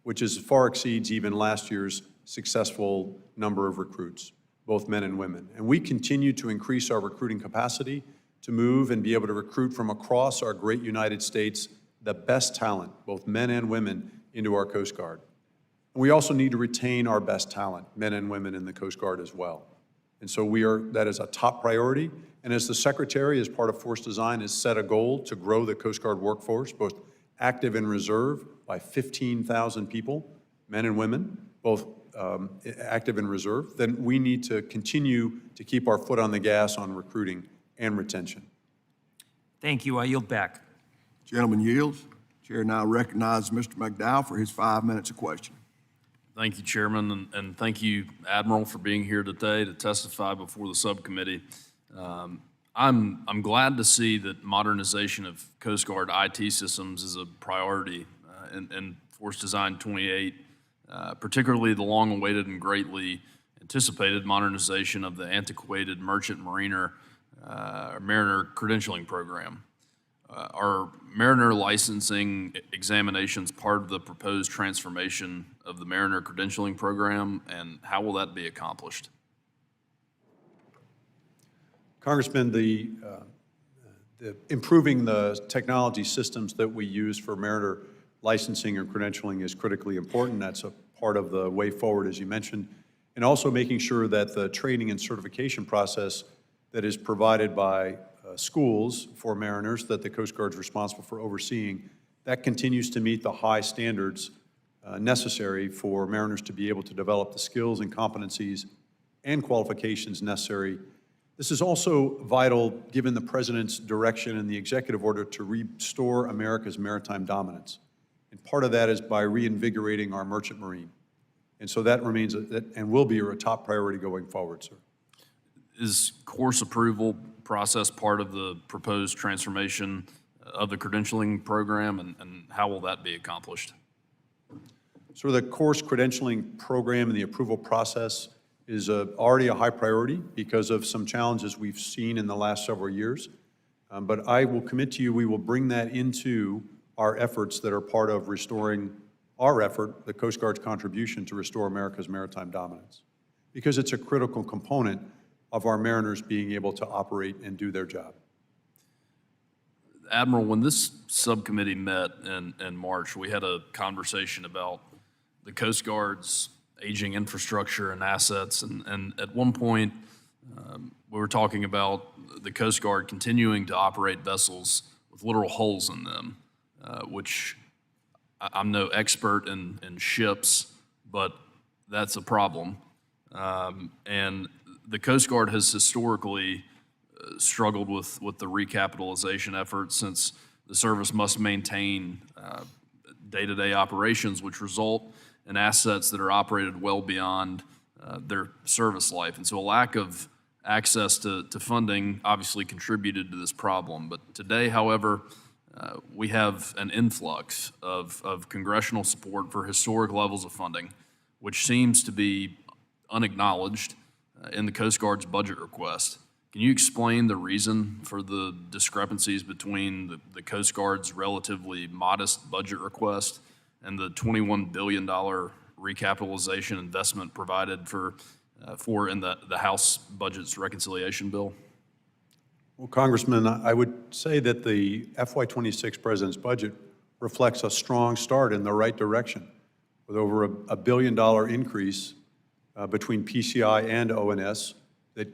which far exceeds even last year's successful number of recruits, both men and women. And we continue to increase our recruiting capacity to move and be able to recruit from across our great United States the best talent, both men and women, into our Coast Guard. And we also need to retain our best talent, men and women in the Coast Guard as well. And so that is a top priority. And as the Secretary, as part of Force Design, has set a goal to grow the Coast Guard workforce, both active and reserve by 15,000 people, men and women, both active and reserve, then we need to continue to keep our foot on the gas on recruiting and retention. Thank you. I yield back. Gentleman yields. Chair now recognizes Mr. McDowell for his 5 minutes of questioning. Thank you, Chairman, and thank you, Admiral, for being here today to testify before the subcommittee. I'm glad to see that modernization of Coast Guard IT systems is a priority in Force Design 28, particularly the long-awaited and greatly anticipated modernization of the antiquated merchant mariner credentialing program. Are mariner licensing examinations part of the proposed transformation of the mariner credentialing program, and how will that be accomplished? Congressman, the improving the technology systems that we use for mariner licensing and credentialing is critically important. That's a part of the way forward, as you mentioned, and also making sure that the training and certification process that is provided by schools for mariners that the Coast Guard is responsible for overseeing, that continues to meet the high standards necessary for mariners to be able to develop the skills and competencies and qualifications necessary. This is also vital given the President's direction and the executive order to restore America's maritime dominance. And part of that is by reinvigorating our merchant marine. And so that remains and will be a top priority going forward, sir. Is course approval process part of the proposed transformation of the credentialing program, and how will that be accomplished? So the course credentialing program and the approval process is already a high priority because of some challenges we've seen in the last several years. But I will commit to you, we will bring that into our efforts that are part of restoring our effort, the Coast Guard's contribution to restore America's maritime dominance, because it's a critical component of our mariners being able to operate and do their job. Admiral, when this subcommittee met in March, we had a conversation about the Coast Guard's aging infrastructure and assets, and at one point, we were talking about the Coast Guard continuing to operate vessels with literal holes in them, which I'm no expert in ships, but that's a problem. And the Coast Guard has historically struggled with the recapitalization effort, since the service must maintain day-to-day operations, which result in assets that are operated well beyond their service life. And so a lack of access to funding obviously contributed to this problem. But today, however, we have an influx of congressional support for historic levels of funding, which seems to be unacknowledged in the Coast Guard's budget request. Can you explain the reason for the discrepancies between the Coast Guard's relatively modest budget request and the $21 billion recapitalization investment provided for in the House Budget's reconciliation bill? Well, Congressman, I would say that the FY26 President's budget reflects a strong start in the right direction, with over a $1 billion increase between PCI and ONS, that,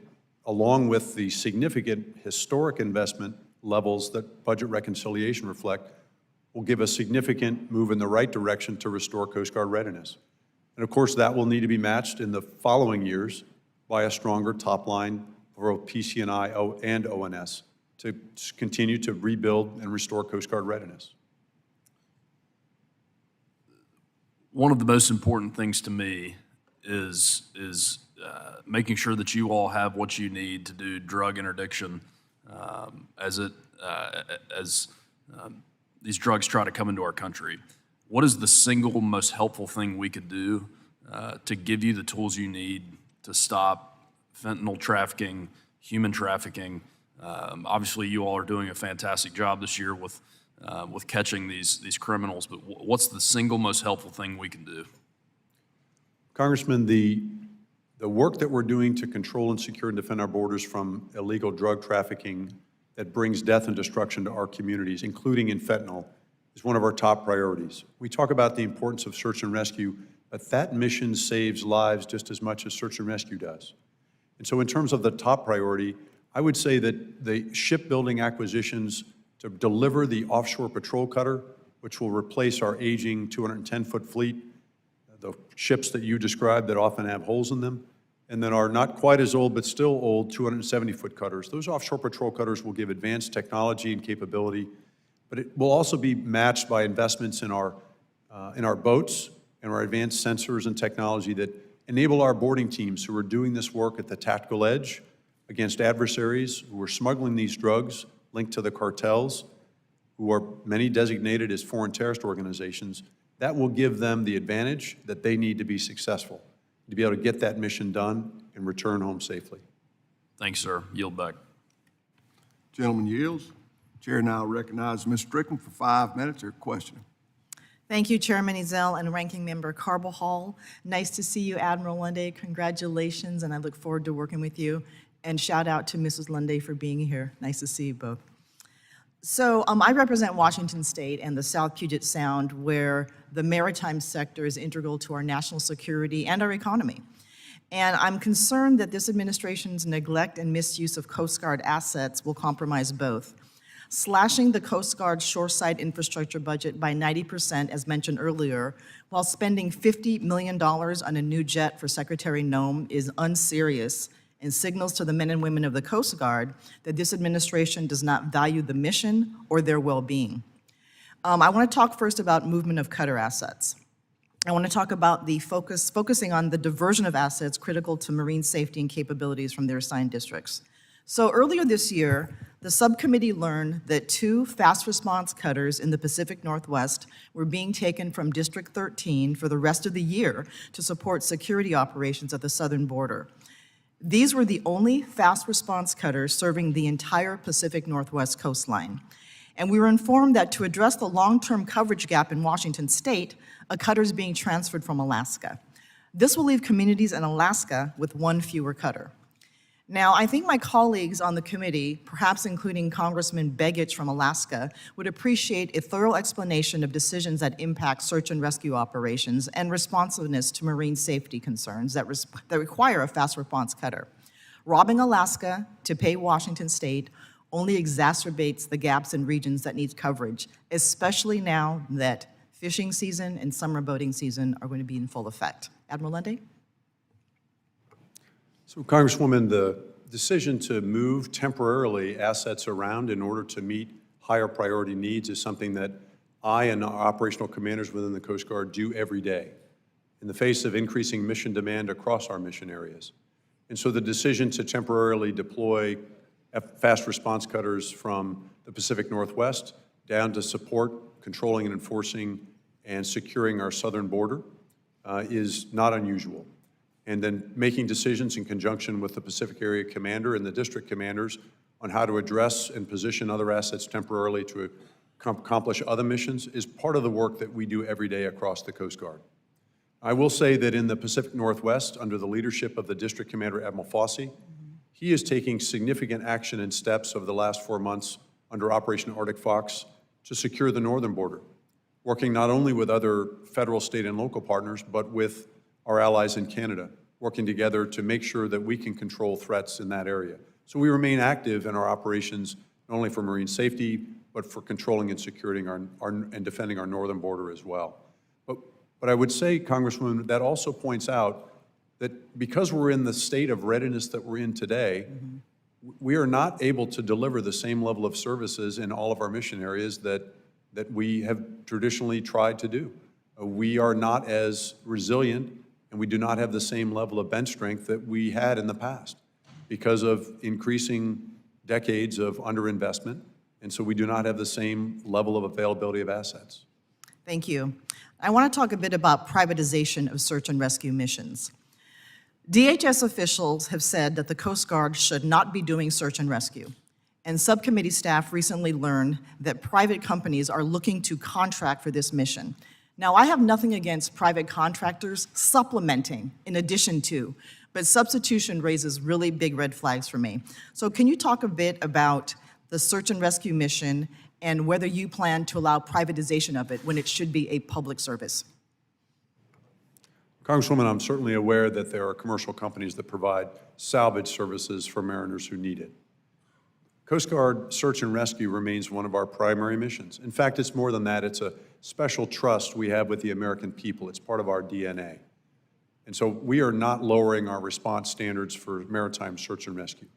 along with the significant historic investment levels that budget reconciliation reflect, will give a significant move in the right direction to restore Coast Guard readiness. And of course, that will need to be matched in the following years by a stronger top line for both PCI and ONS to continue to rebuild and restore Coast Guard readiness. One of the most important things to me is making sure that you all have what you need to do drug interdiction as these drugs try to come into our country. What is the single most helpful thing we could do to give you the tools you need to stop fentanyl trafficking, human trafficking? Obviously, you all are doing a fantastic job this year with catching these criminals, but what's the single most helpful thing we can do? Congressman, the work that we're doing to control and secure and defend our borders from illegal drug trafficking that brings death and destruction to our communities, including in fentanyl, is one of our top priorities. We talk about the importance of search and rescue, but that mission saves lives just as much as search and rescue does. And so in terms of the top priority, I would say that the shipbuilding acquisitions to deliver the offshore patrol cutter, which will replace our aging 210-foot fleet, the ships that you described that often have holes in them, and then our not quite as old but still old 270-foot cutters. Those offshore patrol cutters will give advanced technology and capability, but it will also be matched by investments in our boats and our advanced sensors and technology that enable our boarding teams who are doing this work at the tactical edge against adversaries who are smuggling these drugs linked to the cartels, who are many designated as foreign terrorist organizations. That will give them the advantage that they need to be successful, to be able to get that mission done and return home safely. Thanks, sir. Yield back. Gentleman yields. Chair now recognizes Ms. Strickland for 5 minutes or questioning. Thank you, Chairman Ezell and Ranking Member Carbajal. Nice to see you, Admiral Lunday. Congratulations, and I look forward to working with you. And shout out to Mrs. Lunday for being here. Nice to see you both. So I represent Washington State and the South Puget Sound, where the maritime sector is integral to our national security and our economy. And I'm concerned that this administration's neglect and misuse of Coast Guard assets will compromise both. Slashing the Coast Guard's shoreside infrastructure budget by 90%, as mentioned earlier, while spending $50 million on a new jet for Secretary Nome is unserious and signals to the men and women of the Coast Guard that this administration does not value the mission or their well-being. I want to talk first about movement of cutter assets. I want to talk about the focusing on the diversion of assets critical to marine safety and capabilities from their assigned districts. So earlier this year, the subcommittee learned that 2 fast response cutters in the Pacific Northwest were being taken from District 13 for the rest of the year to support security operations at the southern border. These were the only fast response cutters serving the entire Pacific Northwest coastline. And we were informed that to address the long-term coverage gap in Washington State, a cutter is being transferred from Alaska. This will leave communities in Alaska with 1 fewer cutter. Now, I think my colleagues on the committee, perhaps including Congressman Begich from Alaska, would appreciate a thorough explanation of decisions that impact search and rescue operations and responsiveness to marine safety concerns that require a fast response cutter. Robbing Alaska to pay Washington State only exacerbates the gaps in regions that need coverage, especially now that fishing season and summer boating season are going to be in full effect. Admiral Lunday? So, Congresswoman, the decision to move temporarily assets around in order to meet higher priority needs is something that I and our operational commanders within the Coast Guard do every day in the face of increasing mission demand across our mission areas. And so the decision to temporarily deploy fast response cutters from the Pacific Northwest down to support controlling and enforcing and securing our southern border is not unusual. And then making decisions in conjunction with the Pacific Area Commander and the district commanders on how to address and position other assets temporarily to accomplish other missions is part of the work that we do every day across the Coast Guard. I will say that in the Pacific Northwest, under the leadership of the District Commander, Admiral Fossey, he is taking significant action and steps over the last 4 months under Operation Arctic Fox to secure the northern border, working not only with other federal, state, and local partners, but with our allies in Canada, working together to make sure that we can control threats in that area. So we remain active in our operations, not only for marine safety, but for controlling and securing and defending our northern border as well. But I would say, Congresswoman, that also points out that because we're in the state of readiness that we're in today, we are not able to deliver the same level of services in all of our mission areas that we have traditionally tried to do. We are not as resilient, and we do not have the same level of bench strength that we had in the past because of increasing decades of underinvestment, and so we do not have the same level of availability of assets. Thank you. I want to talk a bit about privatization of search and rescue missions. DHS officials have said that the Coast Guard should not be doing search and rescue, and subcommittee staff recently learned that private companies are looking to contract for this mission. Now, I have nothing against private contractors supplementing in addition to, but substitution raises really big red flags for me. So can you talk a bit about the search and rescue mission and whether you plan to allow privatization of it when it should be a public service? Congresswoman, I'm certainly aware that there are commercial companies that provide salvage services for mariners who need it. Coast Guard search and rescue remains one of our primary missions. In fact, it's more than that. It's a special trust we have with the American people. It's part of our DNA. And so we are not lowering our response standards for maritime search and rescue.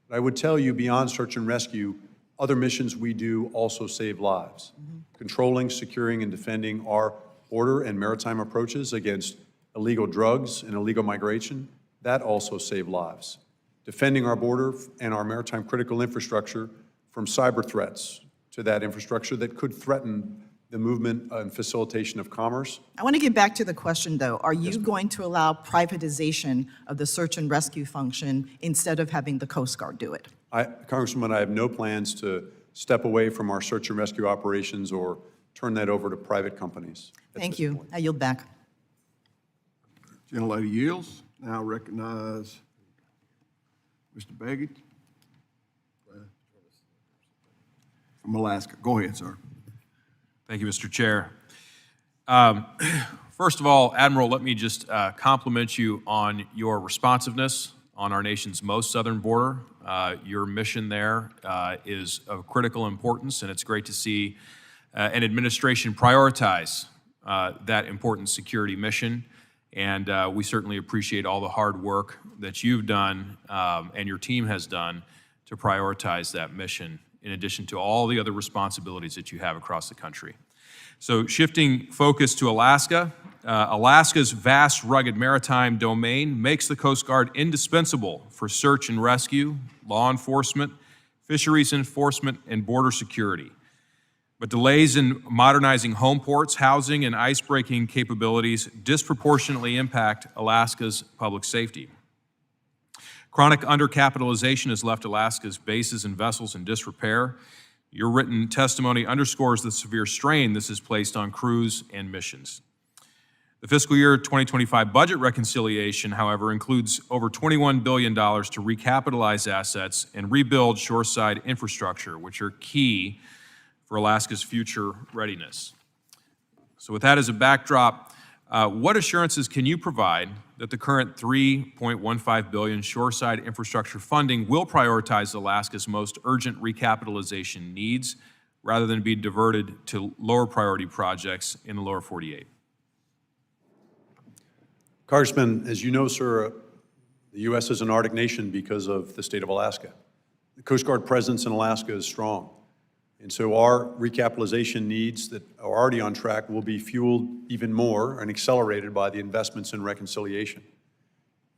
But I would tell you, beyond search and rescue, other missions we do also save lives. Controlling, securing, and defending our border and maritime approaches against illegal drugs and illegal migration, that also save lives. Defending our border and our maritime critical infrastructure from cyber threats to that infrastructure that could threaten the movement and facilitation of commerce. I want to get back to the question, though. Are you going to allow privatization of the search and rescue function instead of having the Coast Guard do it? Congresswoman, I have no plans to step away from our search and rescue operations or turn that over to private companies. Thank you. I yield back. Gentlelady yields. Now recognize Mr. Baggett from Alaska. Go ahead, sir. Thank you, Mr. Chair. First of all, Admiral, let me just compliment you on your responsiveness on our nation's most southern border. Your mission there is of critical importance, and it's great to see an administration prioritize that important security mission. And we certainly appreciate all the hard work that you've done and your team has done to prioritize that mission, in addition to all the other responsibilities that you have across the country. So shifting focus to Alaska, Alaska's vast, rugged maritime domain makes the Coast Guard indispensable for search and rescue, law enforcement, fisheries enforcement, and border security. But delays in modernizing home ports, housing, and ice-breaking capabilities disproportionately impact Alaska's public safety. Chronic undercapitalization has left Alaska's bases and vessels in disrepair. Your written testimony underscores the severe strain this has placed on crews and missions. The fiscal year 2025 budget reconciliation, however, includes over $21 billion to recapitalize assets and rebuild shoreside infrastructure, which are key for Alaska's future readiness. So with that as a backdrop, what assurances can you provide that the current $3.15 billion shoreside infrastructure funding will prioritize Alaska's most urgent recapitalization needs rather than be diverted to lower priority projects in the lower 48? Congressman, as you know, sir, the U.S. is an Arctic nation because of the state of Alaska. The Coast Guard presence in Alaska is strong. And so our recapitalization needs that are already on track will be fueled even more and accelerated by the investments in reconciliation.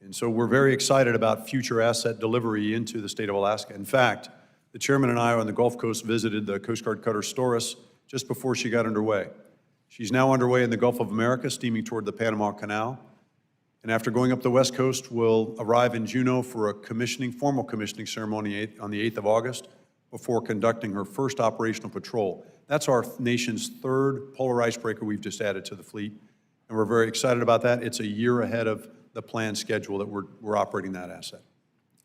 And so we're very excited about future asset delivery into the state of Alaska. In fact, the chairman and I on the Gulf Coast visited the Coast Guard cutter Storis just before she got underway. She's now underway in the Gulf of America, steaming toward the Panama Canal. And after going up the West Coast, will arrive in Juneau for a formal commissioning ceremony on the 8th of August before conducting her first operational patrol. That's our nation's third polar icebreaker we've just added to the fleet, and we're very excited about that. It's a year ahead of the planned schedule that we're operating that asset.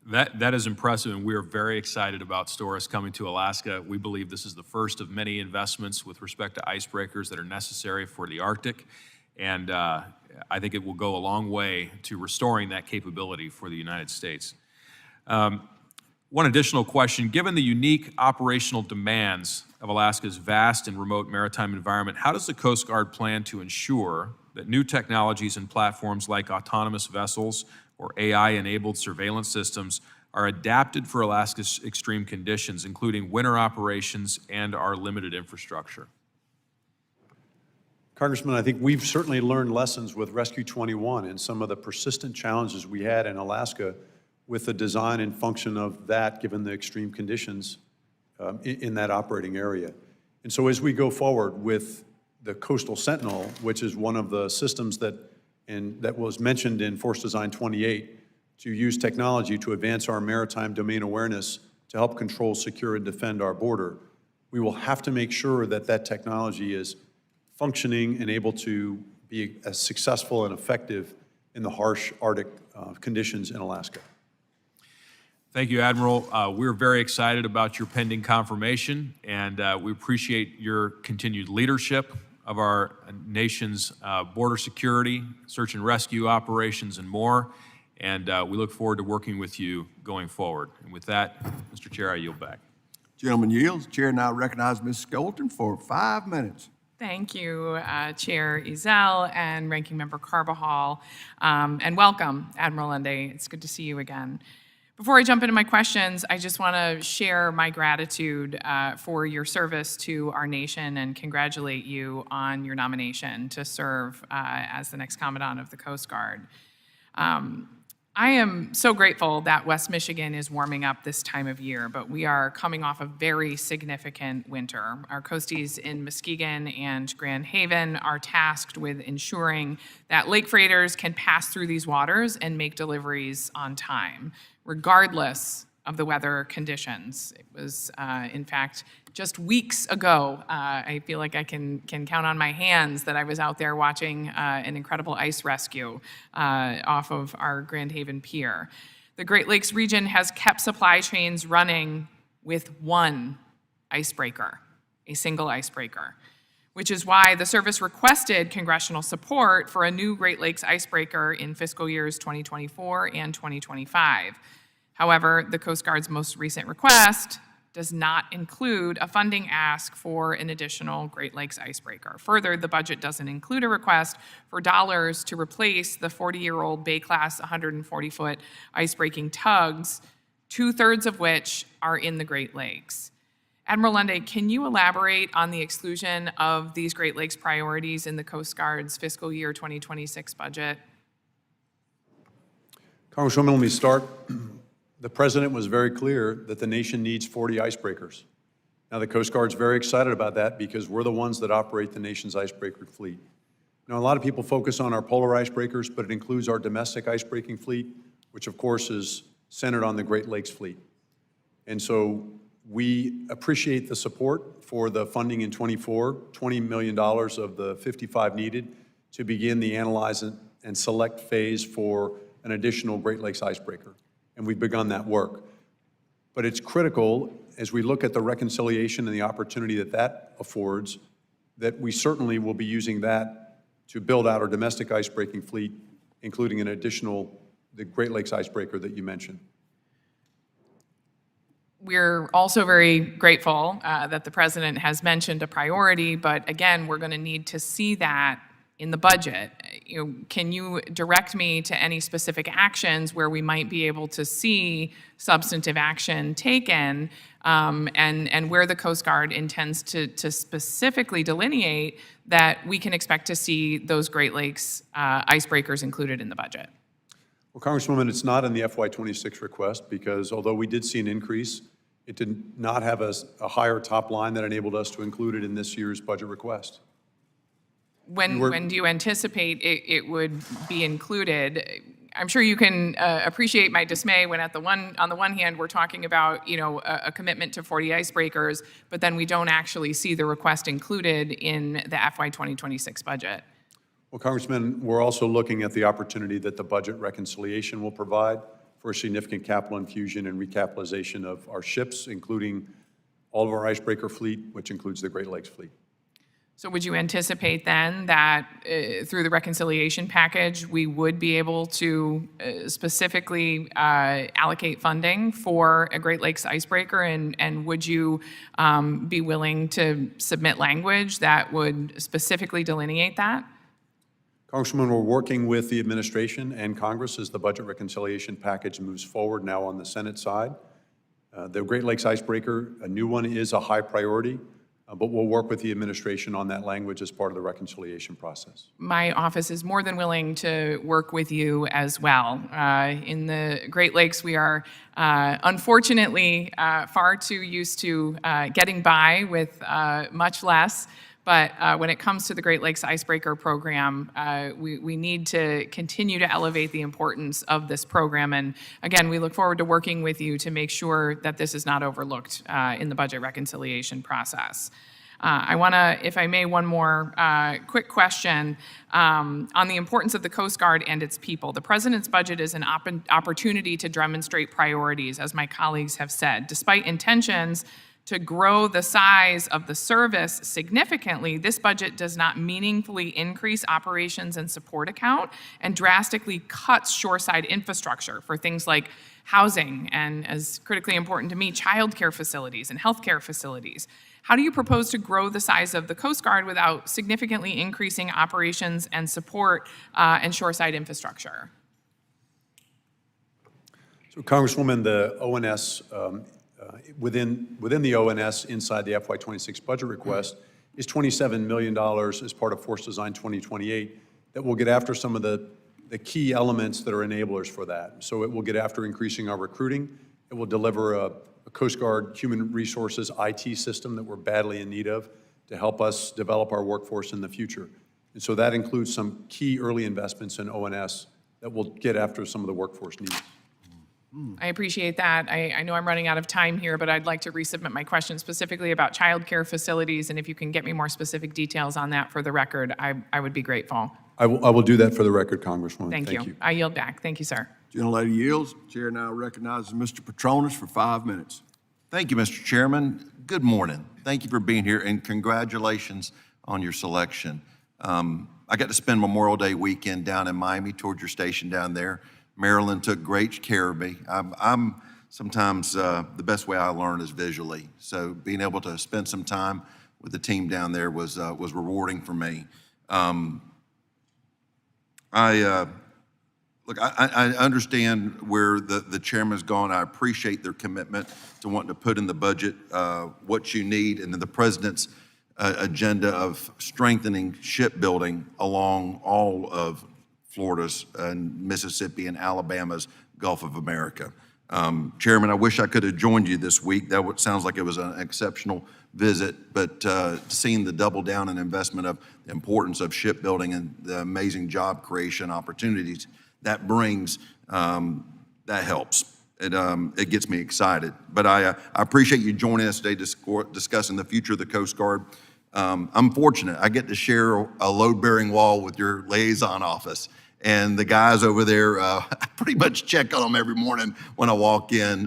That is impressive, and we are very excited about Storis coming to Alaska. We believe this is the first of many investments with respect to icebreakers that are necessary for the Arctic, and I think it will go a long way to restoring that capability for the United States. One additional question, given the unique operational demands of Alaska's vast and remote maritime environment, how does the Coast Guard plan to ensure that new technologies and platforms like autonomous vessels or AI-enabled surveillance systems are adapted for Alaska's extreme conditions, including winter operations and our limited infrastructure? Congressman, I think we've certainly learned lessons with Rescue 21 and some of the persistent challenges we had in Alaska with the design and function of that, given the extreme conditions in that operating area. And so as we go forward with the Coastal Sentinel, which is one of the systems that was mentioned in Force Design 28, to use technology to advance our maritime domain awareness to help control, secure, and defend our border, we will have to make sure that that technology is functioning and able to be as successful and effective in the harsh Arctic conditions in Alaska. Thank you, Admiral. We're very excited about your pending confirmation, and we appreciate your continued leadership of our nation's border security, search and rescue operations, and more. and we look forward to working with you going forward. And with that, Mr. Chair, I yield back. Gentleman yields. Chair now recognizes Ms. Skelton for 5 minutes. Thank you, Chair Ezell and Ranking Member Carbajal, and welcome, Admiral Lunday. It's good to see you again. Before I jump into my questions, I just want to share my gratitude for your service to our nation and congratulate you on your nomination to serve as the next Commandant of the Coast Guard. I am so grateful that West Michigan is warming up this time of year, but we are coming off a very significant winter. Our coasties in Muskegon and Grand Haven are tasked with ensuring that lake freighters can pass through these waters and make deliveries on time, regardless of the weather conditions. It was, in fact, just weeks ago, I feel like I can count on my hands that I was out there watching an incredible ice rescue off of our Grand Haven Pier. The Great Lakes region has kept supply chains running with one icebreaker, a single icebreaker, which is why the service requested congressional support for a new Great Lakes icebreaker in fiscal years 2024 and 2025. However, the Coast Guard's most recent request does not include a funding ask for an additional Great Lakes icebreaker. Further, the budget doesn't include a request for dollars to replace the 40-year-old Bay-class 140-foot icebreaking tugs, 2/3 of which are in the Great Lakes. Admiral Lunday, can you elaborate on the exclusion of these Great Lakes priorities in the Coast Guard's fiscal year 2026 budget? Congresswoman, let me start. The President was very clear that the nation needs 40 icebreakers. Now, the Coast Guard's very excited about that because we're the ones that operate the nation's icebreaker fleet. Now, a lot of people focus on our polar icebreakers, but it includes our domestic icebreaking fleet, which of course is centered on the Great Lakes fleet. And so we appreciate the support for the funding in '24, $20 million of the 55 needed to begin the analyze and select phase for an additional Great Lakes icebreaker. And we've begun that work. But it's critical, as we look at the reconciliation and the opportunity that that affords, that we certainly will be using that to build out our domestic icebreaking fleet, including an additional, the Great Lakes icebreaker that you mentioned. We're also very grateful that the President has mentioned a priority, but again, we're going to need to see that in the budget. Can you direct me to any specific actions where we might be able to see substantive action taken, and where the Coast Guard intends to specifically delineate that we can expect to see those Great Lakes icebreakers included in the budget? Well, Congresswoman, it's not in the FY26 request because although we did see an increase, it did not have a higher top line that enabled us to include it in this year's budget request. When do you anticipate it would be included? I'm sure you can appreciate my dismay when on the one hand, we're talking about, a commitment to 40 icebreakers, but then we don't actually see the request included in the FY 2026 budget. Well, Congressman, we're also looking at the opportunity that the budget reconciliation will provide for a significant capital infusion and recapitalization of our ships, including all of our icebreaker fleet, which includes the Great Lakes fleet. So would you anticipate then that through the reconciliation package, we would be able to specifically allocate funding for a Great Lakes icebreaker? And would you be willing to submit language that would specifically delineate that? Congressman, we're working with the administration and Congress as the budget reconciliation package moves forward now on the Senate side. The Great Lakes icebreaker, a new one, is a high priority. But we'll work with the administration on that language as part of the reconciliation process. My office is more than willing to work with you as well. In the Great Lakes, we are unfortunately far too used to getting by with much less. But when it comes to the Great Lakes Icebreaker program, we need to continue to elevate the importance of this program. And again, we look forward to working with you to make sure that this is not overlooked in the budget reconciliation process. I want to, if I may, one more quick question on the importance of the Coast Guard and its people. The President's budget is an opportunity to demonstrate priorities, as my colleagues have said. Despite intentions To grow the size of the service significantly, this budget does not meaningfully increase operations and support account and drastically cuts shoreside infrastructure for things like housing and, as critically important to me, childcare facilities and healthcare facilities. How do you propose to grow the size of the Coast Guard without significantly increasing operations and support and shoreside infrastructure? So Congresswoman, the ONS, within the ONS inside the FY26 budget request is $27 million as part of Force Design 2028 that will get after some of the key elements that are enablers for that. So it will get after increasing our recruiting. It will deliver a Coast Guard human resources IT system that we're badly in need of to help us develop our workforce in the future. And so that includes some key early investments in ONS that will get after some of the workforce needs. I appreciate that. I know I'm running out of time here, but I'd like to resubmit my question specifically about childcare facilities, and if you can get me more specific details on that for the record, I would be grateful. I will do that for the record, Congresswoman. Thank you. I yield back. Thank you, sir. Gentlelady yields. Chair now recognizes Mr. Petronas for 5 minutes. Thank you, Mr. Chairman. Good morning. Thank you for being here, and congratulations on your selection. I got to spend Memorial Day weekend down in Miami towards your station down there. Maryland took great care of me. I'm sometimes the best way I learn is visually. So being able to spend some time with the team down there was rewarding for me. Look, I understand where the chairman's gone. I appreciate their commitment to wanting to put in the budget what you need, and then the president's agenda of strengthening shipbuilding along all of Florida's and Mississippi and Alabama's Gulf of America. Chairman, I wish I could have joined you this week. That sounds like it was an exceptional visit, but seeing the double down and investment of the importance of shipbuilding and the amazing job creation opportunities that brings, that helps. It gets me excited. But I appreciate you joining us today discussing the future of the Coast Guard. I'm fortunate. I get to share a load-bearing wall with your liaison office. And the guys over there, I pretty much check on them every morning when I walk in.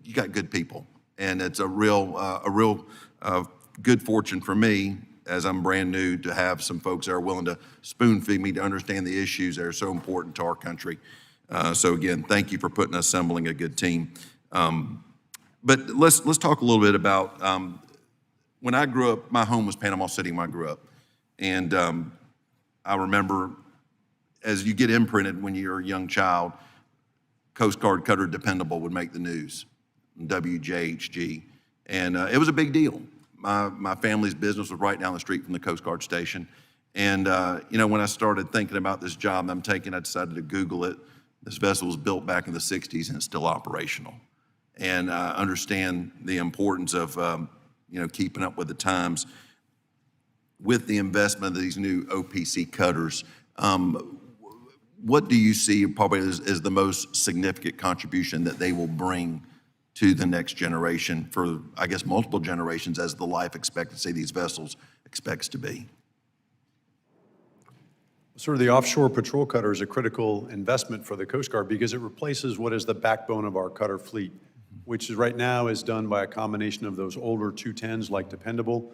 You got good people. And it's a real good fortune for me, as I'm brand new, to have some folks that are willing to spoon feed me to understand the issues that are so important to our country. So again, thank you for assembling a good team. But let's talk a little bit about, when I grew up, my home was Panama City when I grew up. And I remember, as you get imprinted when you're a young child, Coast Guard Cutter Dependable would make the news, WJHG. And it was a big deal. My family's business was right down the street from the Coast Guard station. And, when I started thinking about this job I'm taking, I decided to Google it. This vessel was built back in the 60s and it's still operational. And I understand the importance of, keeping up with the times with the investment of these new OPC cutters. What do you see probably as the most significant contribution that they will bring to the next generation for, I guess, multiple generations as the life expectancy of these vessels expects to be? Sort of the offshore patrol cutter is a critical investment for the Coast Guard because it replaces what is the backbone of our cutter fleet, which right now is done by a combination of those older 210s like Dependable,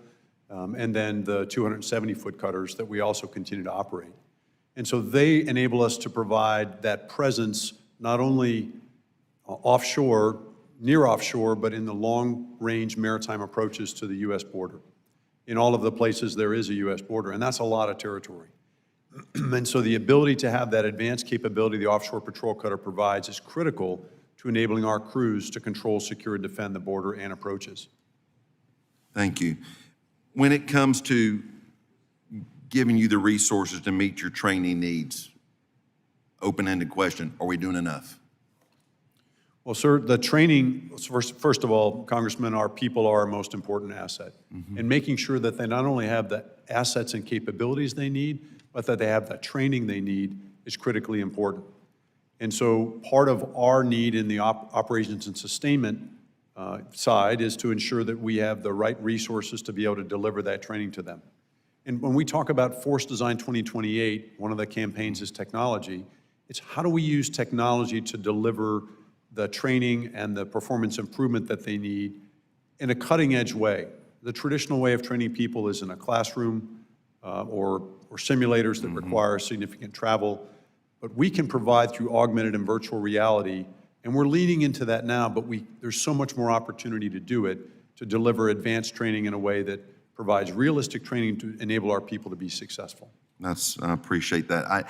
and then the 270-foot cutters that we also continue to operate. And so they enable us to provide that presence not only offshore, near offshore, but in the long-range maritime approaches to the U.S. border. In all of the places there is a U.S. border, and that's a lot of territory. And so the ability to have that advanced capability the offshore patrol cutter provides is critical to enabling our crews to control, secure, and defend the border and approaches. Thank you. When it comes to giving you the resources to meet your training needs, open-ended question, are we doing enough? Well, sir, the training, first of all, Congressman, our people are our most important asset. And making sure that they not only have the assets and capabilities they need, but that they have the training they need is critically important. And so part of our need in the operations and sustainment side is to ensure that we have the right resources to be able to deliver that training to them. And when we talk about Force Design 2028, one of the campaigns is technology. It's how do we use technology to deliver the training and the performance improvement that they need in a cutting-edge way. The traditional way of training people is in a classroom or simulators that require significant travel. But we can provide through augmented and virtual reality, and we're leaning into that now, but there's so much more opportunity to do it, to deliver advanced training in a way that provides realistic training to enable our people to be successful. I appreciate that.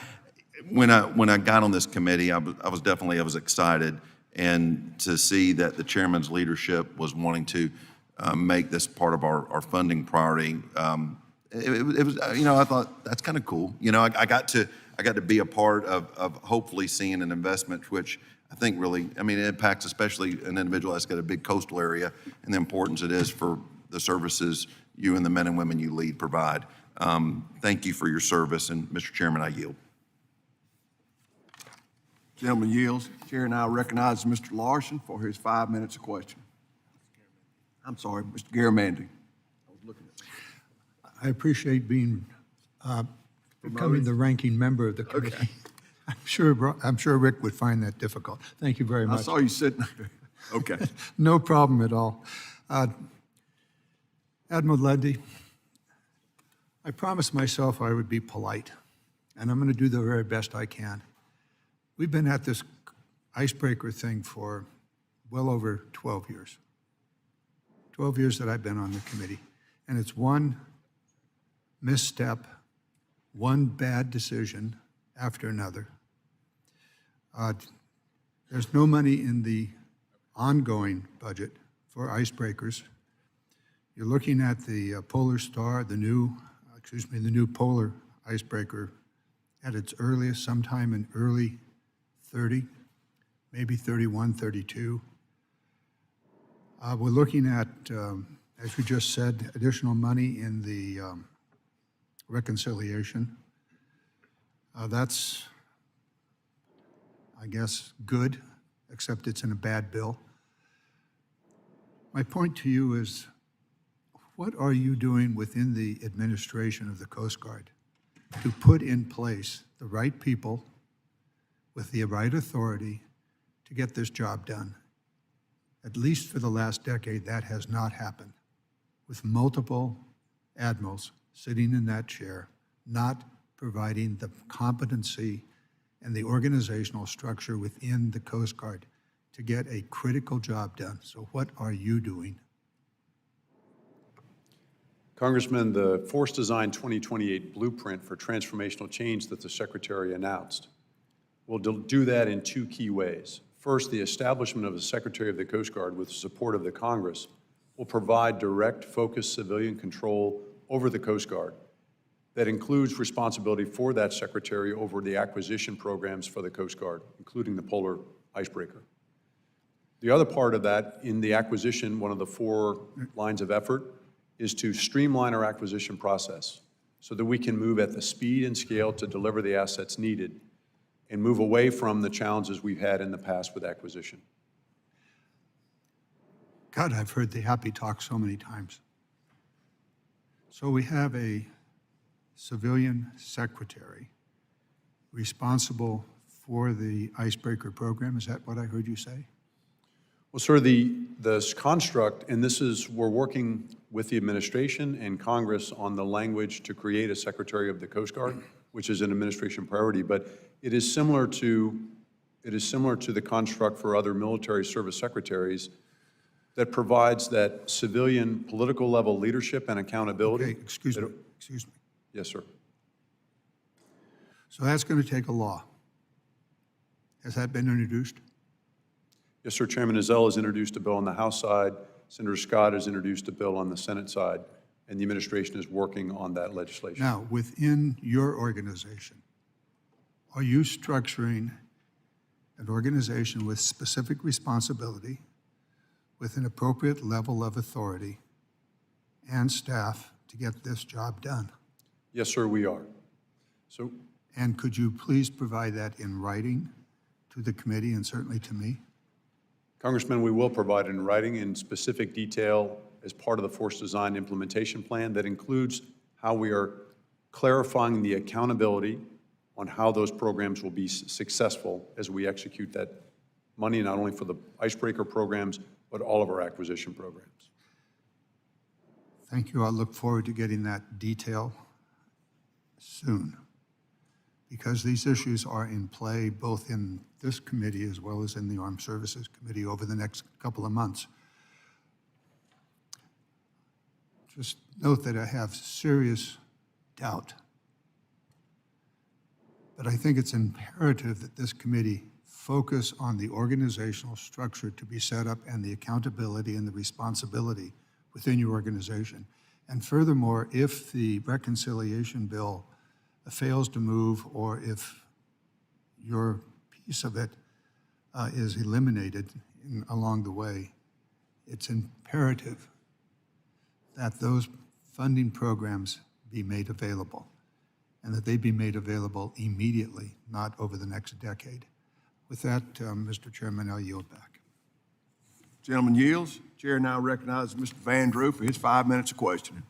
When I got on this committee, I was excited, and to see that the chairman's leadership was wanting to make this part of our funding priority. It was, I thought that's kind of cool. I got to be a part of hopefully seeing an investment which I think really, it impacts especially an individual that's got a big coastal area and the importance it is for the services you and the men and women you lead provide. Thank you for your service, and Mr. Chairman, I yield. Gentleman yields. Chair now recognizes Mr. Larson for his 5 minutes of question. I'm sorry, Mr. Garamandy. I appreciate becoming the ranking member of the committee. Okay. I'm sure Rick would find that difficult. Thank you very I much. saw you sitting. Okay. No problem at all. Admiral Lunday, I promised myself I would be polite, and I'm going to do the very best I can. We've been at this icebreaker thing for well over 12 years. 12 years that I've been on the committee, and it's one misstep, one bad decision after another. There's no money in the ongoing budget for icebreakers. You're looking at the Polar Star, the new Polar icebreaker at its earliest, sometime in early 30, maybe 31, 32. We're looking at, as we just said, additional money in the reconciliation. That's, I guess, good, except it's in a bad bill. My point to you is, what are you doing within the administration of the Coast Guard to put in place the right people with the right authority to get this job done? At least for the last decade, that has not happened, with multiple admirals sitting in that chair, not providing the competency and the organizational structure within the Coast Guard to get a critical job done. So what are you doing? Congressman, the Force Design 2028 blueprint for transformational change that the Secretary announced will do that in two key ways. First, the establishment of the Secretary of the Coast Guard with the support of the Congress will provide direct, focused civilian control over the Coast Guard that includes responsibility for that Secretary over the acquisition programs for the Coast Guard, including the Polar Icebreaker. The other part of that, in the acquisition, one of the 4 lines of effort, is to streamline our acquisition process so that we can move at the speed and scale to deliver the assets needed and move away from the challenges we've had in the past with acquisition. God, I've heard the happy talk so many times. So we have a civilian secretary responsible for the icebreaker program. Is that what I heard you say? Well, sir, the construct, and this is, we're working with the administration and Congress on the language to create a Secretary of the Coast Guard, which is an administration priority, but it is similar to the construct for other military service secretaries that provides that civilian political level leadership and accountability. Okay, excuse me. Yes, sir. So that's going to take a law. Has that been introduced? Yes, sir. Chairman Ezell has introduced a bill on the House side. Senator Scott has introduced a bill on the Senate side, and the administration is working on that legislation. Now, within your organization, are you structuring an organization with specific responsibility, with an appropriate level of authority and staff to get this job done? Yes, sir, we are. And could you please provide that in writing to the committee and certainly to me? Congressman, we will provide in writing in specific detail as part of the Force Design Implementation Plan that includes how we are clarifying the accountability on how those programs will be successful as we execute that money, not only for the icebreaker programs, but all of our acquisition programs. Thank you. I look forward to getting that detail soon, because these issues are in play both in this committee as well as in the Armed Services Committee over the next couple of months. Just note that I have serious doubt, but I think it's imperative that this committee focus on the organizational structure to be set up and the accountability and the responsibility within your organization. And furthermore, if the reconciliation bill fails to move, or if your piece of it is eliminated along the way, it's imperative that those funding programs be made available, and that they be made available immediately, not over the next decade. With that, Mr. Chairman, I'll yield back. Gentleman yields. Chair now recognizes Mr. Van Drew for his 5 minutes of questioning.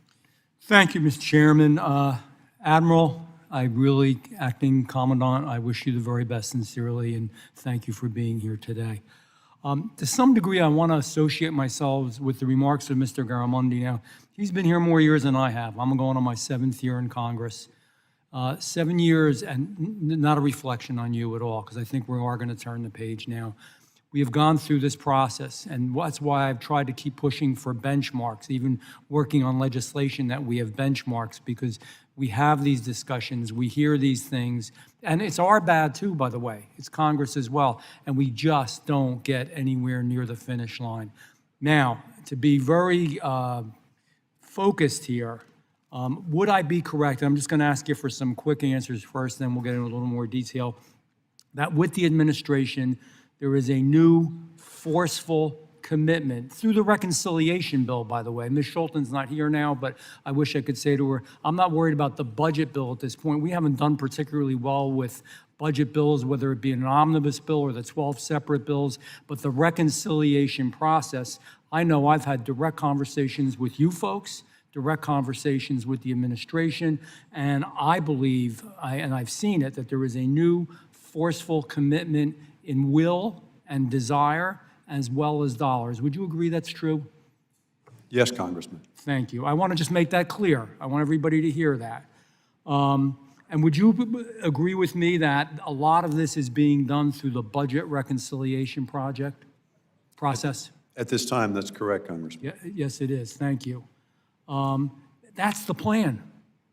Thank you, Mr. Chairman. Admiral, Acting Commandant, I wish you the very best sincerely, and thank you for being here today. To some degree, I want to associate myself with the remarks of Mr. Garamundi. Now, he's been here more years than I have. I'm going on my 7th year in Congress. 7 years, and not a reflection on you at all, because I think we are going to turn the page now. We have gone through this process, and that's why I've tried to keep pushing for benchmarks, even working on legislation that we have benchmarks, because we have these discussions, we hear these things, and it's our bad too, by the way. It's Congress as well, and we just don't get anywhere near the finish line. Now, to be very focused here, would I be correct, I'm just going to ask you for some quick answers first, then we'll get into a little more detail, that with the administration, there is a new forceful commitment through the reconciliation bill, by the way. Ms. Schulten's not here now, but I wish I could say to her, I'm not worried about the budget bill at this point. We haven't done particularly well with budget bills, whether it be an omnibus bill or the 12 separate bills, but the reconciliation process, I know I've had direct conversations with you folks, direct conversations with the administration, and I believe, and I've seen it, that there is a new forceful commitment in will and desire as well as dollars. Would you agree that's true? Yes, Congressman. Thank you. I want to just make that clear. I want everybody to hear that. And would you agree with me that a lot of this is being done through the budget reconciliation process? At this time, that's correct, Congressman. Yes, it is. Thank you. That's the plan.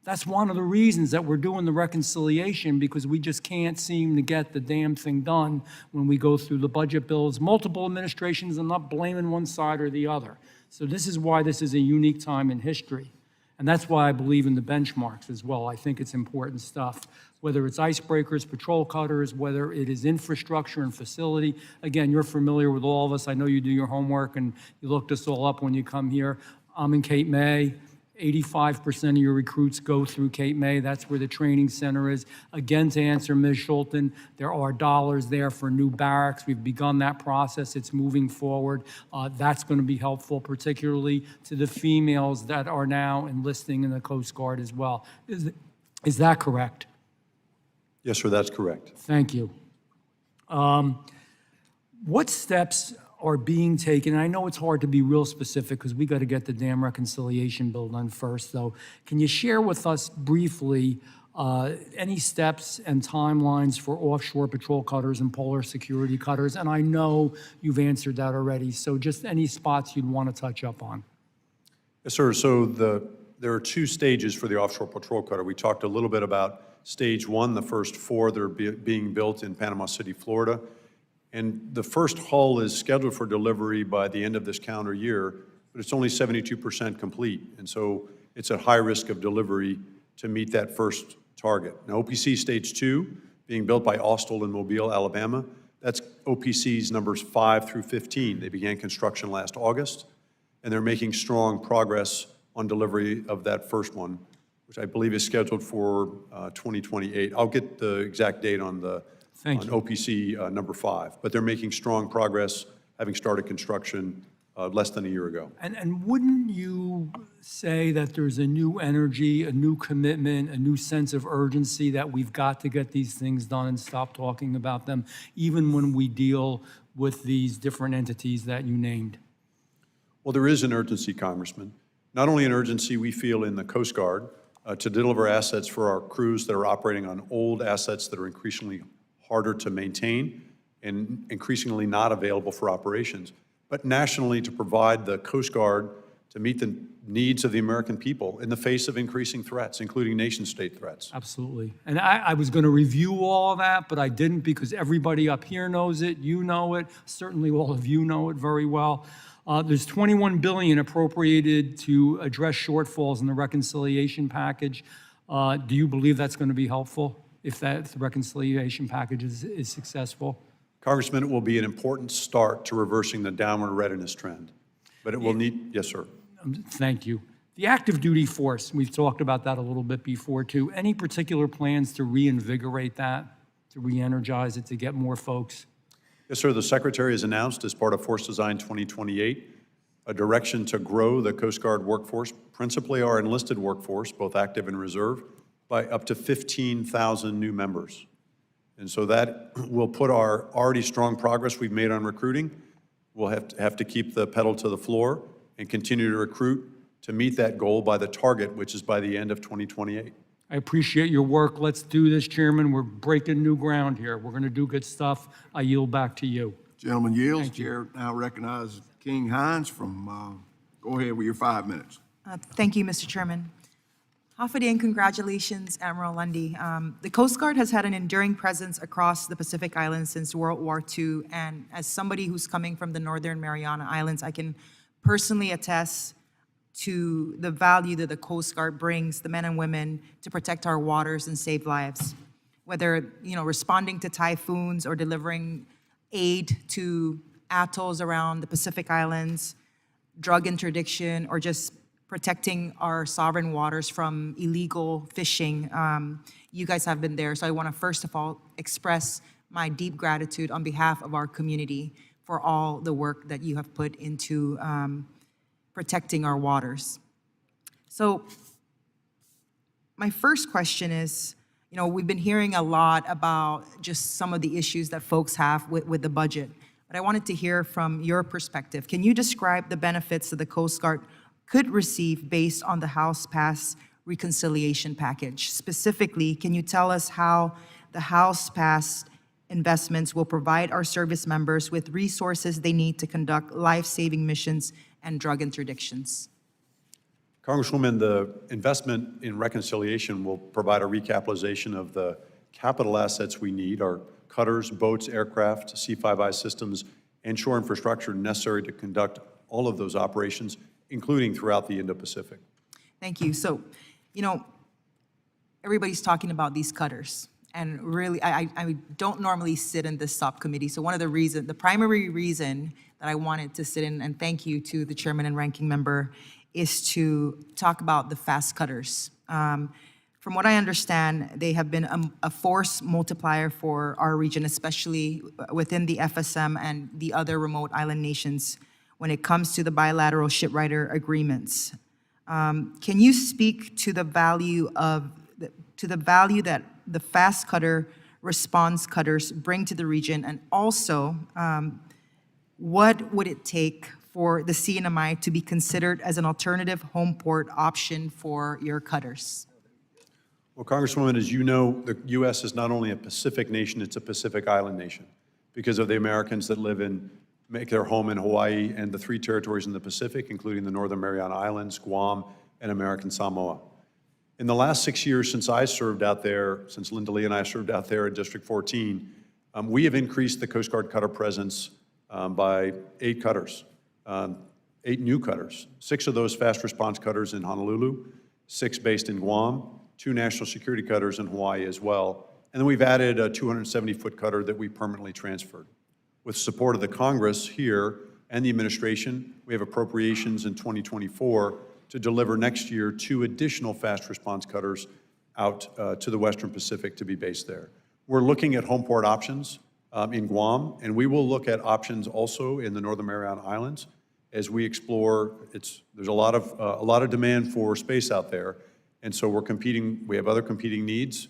That's one of the reasons that we're doing the reconciliation, because we just can't seem to get the damn thing done when we go through the budget bills. Multiple administrations, I'm not blaming one side or the other. So this is why this is a unique time in history. And that's why I believe in the benchmarks as well. I think it's important stuff, whether it's icebreakers, patrol cutters, whether it is infrastructure and facility. Again, you're familiar with all of us. I know you do your homework and you looked us all up when you come here. I'm in Cape May. 85% of your recruits go through Cape May. That's where the training center is. Again, to answer Ms. Schulten, there are dollars there for new barracks. We've begun that process. It's moving forward. That's going to be helpful, particularly to the females that are now enlisting in the Coast Guard as well. Is that correct? Yes, sir, that's correct. Thank you. What steps are being taken? I know it's hard to be real specific because we got to get the damn reconciliation bill done first, though. Can you share with us briefly any steps and timelines for offshore patrol cutters and polar security cutters? And I know you've answered that already, so just any spots you'd want to touch up on. Yes, sir. So there are 2 stages for the offshore patrol cutter. We talked a little bit about stage 1, the first 4 that are being built in Panama City, Florida. And the first hull is scheduled for delivery by the end of this calendar year, but it's only 72% complete. And so it's at high risk of delivery to meet that first target. Now, OPC Stage 2, being built by Austell in Mobile, Alabama, that's OPC's numbers 5 through 15. They began construction last August, and they're making strong progress on delivery of that first one, which I believe is scheduled for 2028. I'll get the exact date on OPC number 5, but they're making strong progress, having started construction less than a year ago. And wouldn't you say that there's a new energy, a new commitment, a new sense of urgency that we've got to get these things done and stop talking about them, even when we deal with these different entities that you named? Well, there is an urgency, Congressman. not only an urgency we feel in the Coast Guard to deliver assets for our crews that are operating on old assets that are increasingly harder to maintain and increasingly not available for operations, but nationally to provide the Coast Guard to meet the needs of the American people in the face of increasing threats, including nation-state threats. Absolutely. And I was going to review all of that, but I didn't because everybody up here knows it, you know it, certainly all of you know it very well. There's $21 billion appropriated to address shortfalls in the reconciliation package. Do you believe that's going to be helpful if the reconciliation package is successful? Congressman, it will be an important start to reversing the downward readiness trend, but it will need, yes, sir. Thank you. The active duty force, we've talked about that a little bit before too. Any particular plans to reinvigorate that, to re-energize it, to get more folks? Yes, sir. The Secretary has announced as part of Force Design 2028 a direction to grow the Coast Guard workforce, principally our enlisted workforce, both active and reserve, by up to 15,000 new members. And so that will put our already strong progress we've made on recruiting. We'll have to keep the pedal to the floor and continue to recruit to meet that goal by the target, which is by the end of 2028. I appreciate your work. Let's do this, Chairman. We're breaking new ground here. We're going to do good stuff. I yield back to you. Gentleman yields. Chair now recognizes King Hines from, go ahead with your 5 minutes. Thank you, Mr. Chairman. Hafide and congratulations, Admiral Lunday. The Coast Guard has had an enduring presence across the Pacific Islands since World War II, and as somebody who's coming from the Northern Mariana Islands, I can personally attest to the value that the Coast Guard brings the men and women to protect our waters and save lives. Whether, responding to typhoons or delivering aid to atolls around the Pacific Islands, drug interdiction, or just protecting our sovereign waters from illegal fishing, you guys have been there. So I want to first of all express my deep gratitude on behalf of our community for all the work that you have put into protecting our waters. So my first question is, we've been hearing a lot about just some of the issues that folks have with the budget, but I wanted to hear from your perspective. Can you describe the benefits that the Coast Guard could receive based on the House-passed reconciliation package? Specifically, can you tell us how the House-passed investments will provide our service members with resources they need to conduct life-saving missions and drug interdictions? Congresswoman, the investment in reconciliation will provide a recapitalization of the capital assets we need, our cutters, boats, aircraft, C-5I systems, and shore infrastructure necessary to conduct all of those operations, including throughout the Indo-Pacific. Thank you. So, everybody's talking about these cutters. And really, I don't normally sit in this subcommittee. So the primary reason that I wanted to sit in, and thank you to the chairman and ranking member, is to talk about the fast cutters. From what I understand, they have been a force multiplier for our region, especially within the FSM and the other remote island nations when it comes to the bilateral shipwrighter agreements. Can you speak to the value that the fast cutter response cutters bring to the region, and also what would it take for the CNMI to be considered as an alternative home port option for your cutters? Well, Congresswoman, as you know, the U.S. is not only a Pacific nation, it's a Pacific island nation because of the Americans that make their home in Hawaii and the 3 territories in the Pacific, including the Northern Mariana Islands, Guam, and American Samoa. In the last 6 years since I served out there, since Linda Lee and I served out there in District 14, we have increased the Coast Guard cutter presence by 8 cutters, 8 new cutters, 6 of those fast response cutters in Honolulu, 6 based in Guam, 2 national security cutters in Hawaii as well, and then we've added a 270-foot cutter that we permanently transferred. With support of the Congress here and the administration, we have appropriations in 2024 to deliver next year 2 additional fast response cutters out to the Western Pacific to be based there. We're looking at home port options in Guam, and we will look at options also in the Northern Mariana Islands as we explore. There's a lot of demand for space out there, and so we're competing. We have other competing needs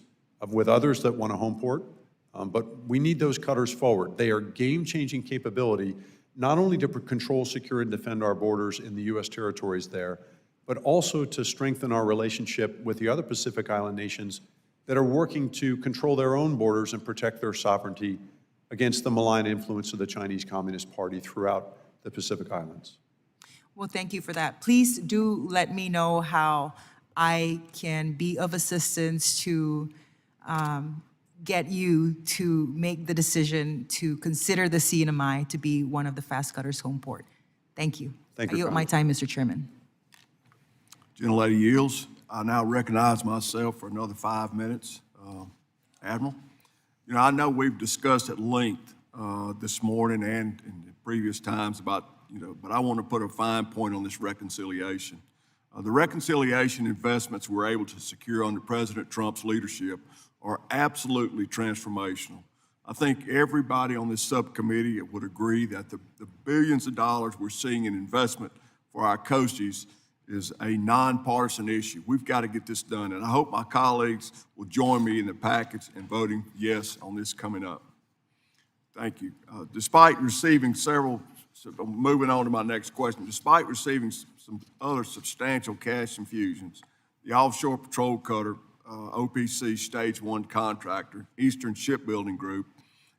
with others that want a home port, but we need those cutters forward. They are game-changing capability, not only to control, secure, and defend our borders in the U.S. territories there, but also to strengthen our relationship with the other Pacific Island nations that are working to control their own borders and protect their sovereignty against the malign influence of the Chinese Communist Party throughout the Pacific Islands. Well, thank you for that. Please do let me know how I can be of assistance to get you to make the decision to consider the CNMI to be one of the Fast Cutters home port. Thank you. Thank you, I yield my time, Mr. Chairman. Gentlelady yields. I now recognize myself for another 5 minutes. Admiral, you know, I know we've discussed at length this morning and in previous times about, you know, but I want to put a fine point on this reconciliation. The reconciliation investments we're able to secure under President Trump's leadership are absolutely transformational. I think everybody on this subcommittee would agree that the billions of dollars we're seeing in investment for our coasties is a nonpartisan issue. We've got to get this done, and I hope my colleagues will join me in the package in voting yes on this coming up. Thank you. Despite receiving several, so moving on to my next question, despite receiving some other substantial cash infusions, the Offshore Patrol Cutter OPC Stage 1 contractor, Eastern Shipbuilding Group,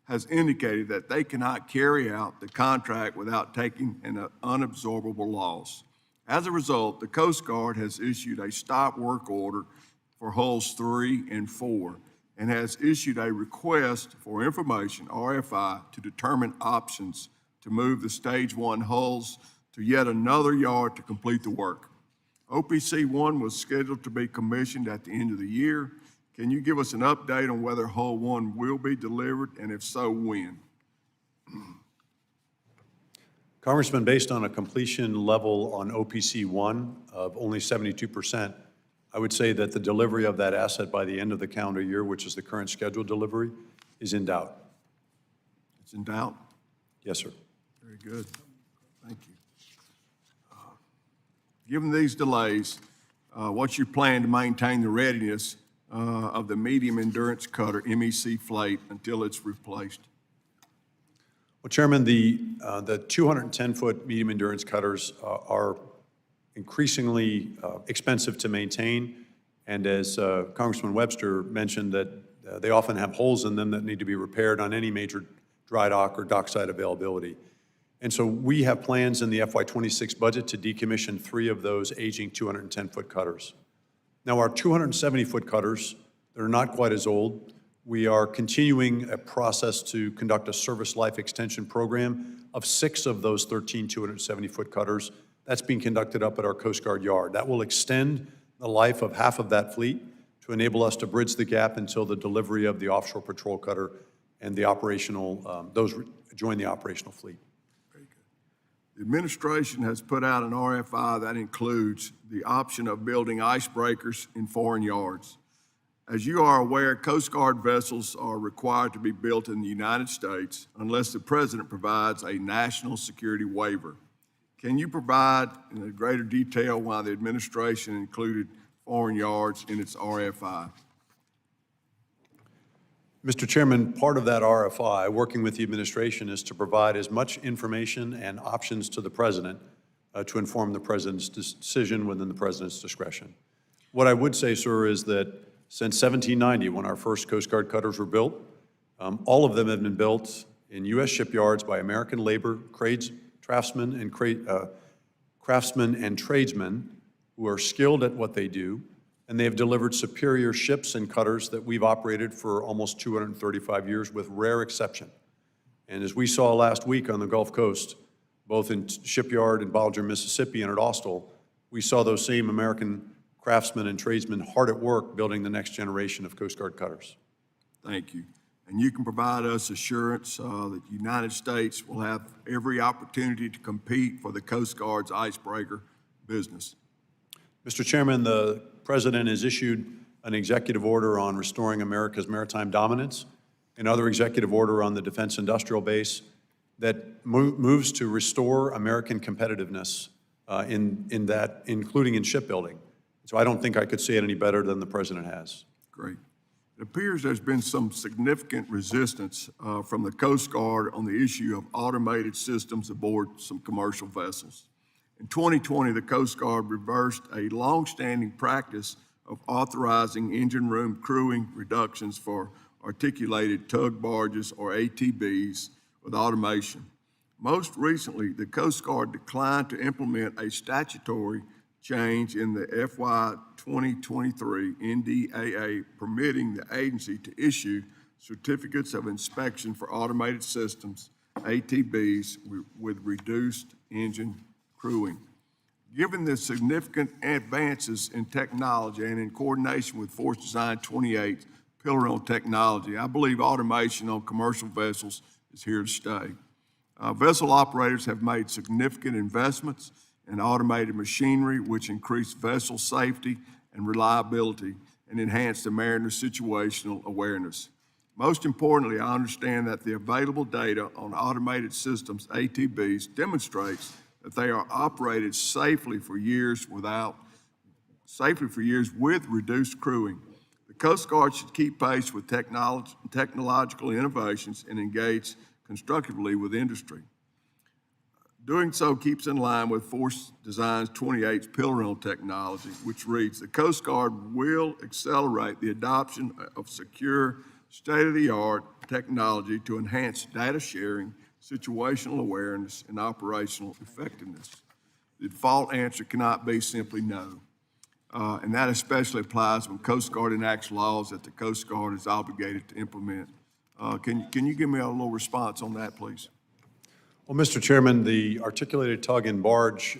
has indicated that they cannot carry out the contract without taking an unabsorbable loss. As a result, the Coast Guard has issued a stop work order for hulls 3 and 4 and has issued a request for information, RFI, to determine options to move the Stage 1 hulls to yet another yard to complete the work. OPC 1 was scheduled to be commissioned at the end of the year. Can you give us an update on whether hull 1 will be delivered, and if so, when? Congressman, based on a completion level on OPC 1 of only 72%, I would say that the delivery of that asset by the end of the calendar year, which is the current scheduled delivery, is in doubt. It's in doubt? Yes, sir. Very good. Thank you. Given these delays, what's your plan to maintain the readiness of the medium endurance cutter MEC Flate until it's replaced? Well, Chairman, the 210-foot medium endurance cutters are increasingly expensive to maintain, and as Congressman Webster mentioned, that they often have holes in them that need to be repaired on any major dry dock or dockside availability. And so we have plans in the FY26 budget to decommission 3 of those aging 210-foot cutters. Now, our 270-foot cutters, they're not quite as old. We are continuing a process to conduct a service life extension program of 6 of those 13 270-foot cutters. That's being conducted up at our Coast Guard yard. That will extend the life of half of that fleet to enable us to bridge the gap until the delivery of the offshore patrol cutter and the operational, those join the operational fleet. The administration has put out an RFI that includes the option of building icebreakers in foreign yards. As you are aware, Coast Guard vessels are required to be built in the United States unless the President provides a national security waiver. Can you provide in greater detail why the administration included foreign yards in its RFI? Mr. Chairman, part of that RFI, working with the administration, is to provide as much information and options to the President to inform the President's decision within the President's discretion. What I would say, sir, is that since 1790, when our first Coast Guard cutters were built, all of them have been built in U.S. shipyards by American labor, craftsmen and tradesmen who are skilled at what they do, and they have delivered superior ships and cutters that we've operated for almost 235 years with rare exception. And as we saw last week on the Gulf Coast, both in shipyard in Bollinger, Mississippi and at Austell, we saw those same American craftsmen and tradesmen hard at work building the next generation of Coast Guard cutters. Thank you. And you can provide us assurance that the United States will have every opportunity to compete for the Coast Guard's icebreaker business. Mr. Chairman, the President has issued an executive order on restoring America's maritime dominance, another executive order on the defense industrial base that moves to restore American competitiveness in that, including in shipbuilding. So I don't think I could say it any better than the President has. Great. It appears there's been some significant resistance from the Coast Guard on the issue of automated systems aboard some commercial vessels. In 2020, the Coast Guard reversed a longstanding practice of authorizing engine room crewing reductions for articulated tug barges or ATBs with automation. Most recently, the Coast Guard declined to implement a statutory change in the FY 2023 NDAA permitting the agency to issue certificates of inspection for automated systems, ATBs, with reduced engine crewing. Given the significant advances in technology and in coordination with Force Design 28's pillar on technology, I believe automation on commercial vessels is here to stay. Vessel operators have made significant investments in automated machinery, which increase vessel safety and reliability and enhance the mariner's situational awareness. Most importantly, I understand that the available data on automated systems, ATBs, demonstrates that they are operated safely for years with reduced crewing. The Coast Guard should keep pace with technological innovations and engage constructively with industry. Doing so keeps in line with Force Design's 28's pillar on technology, which reads, the Coast Guard will accelerate the adoption of secure, state-of-the-art technology to enhance data sharing, situational awareness, and operational effectiveness. The default answer cannot be simply no. And that especially applies when Coast Guard enacts laws that the Coast Guard is obligated to implement. Can you give me a little response on that, please? Well, Mr. Chairman, the articulated tug and barge,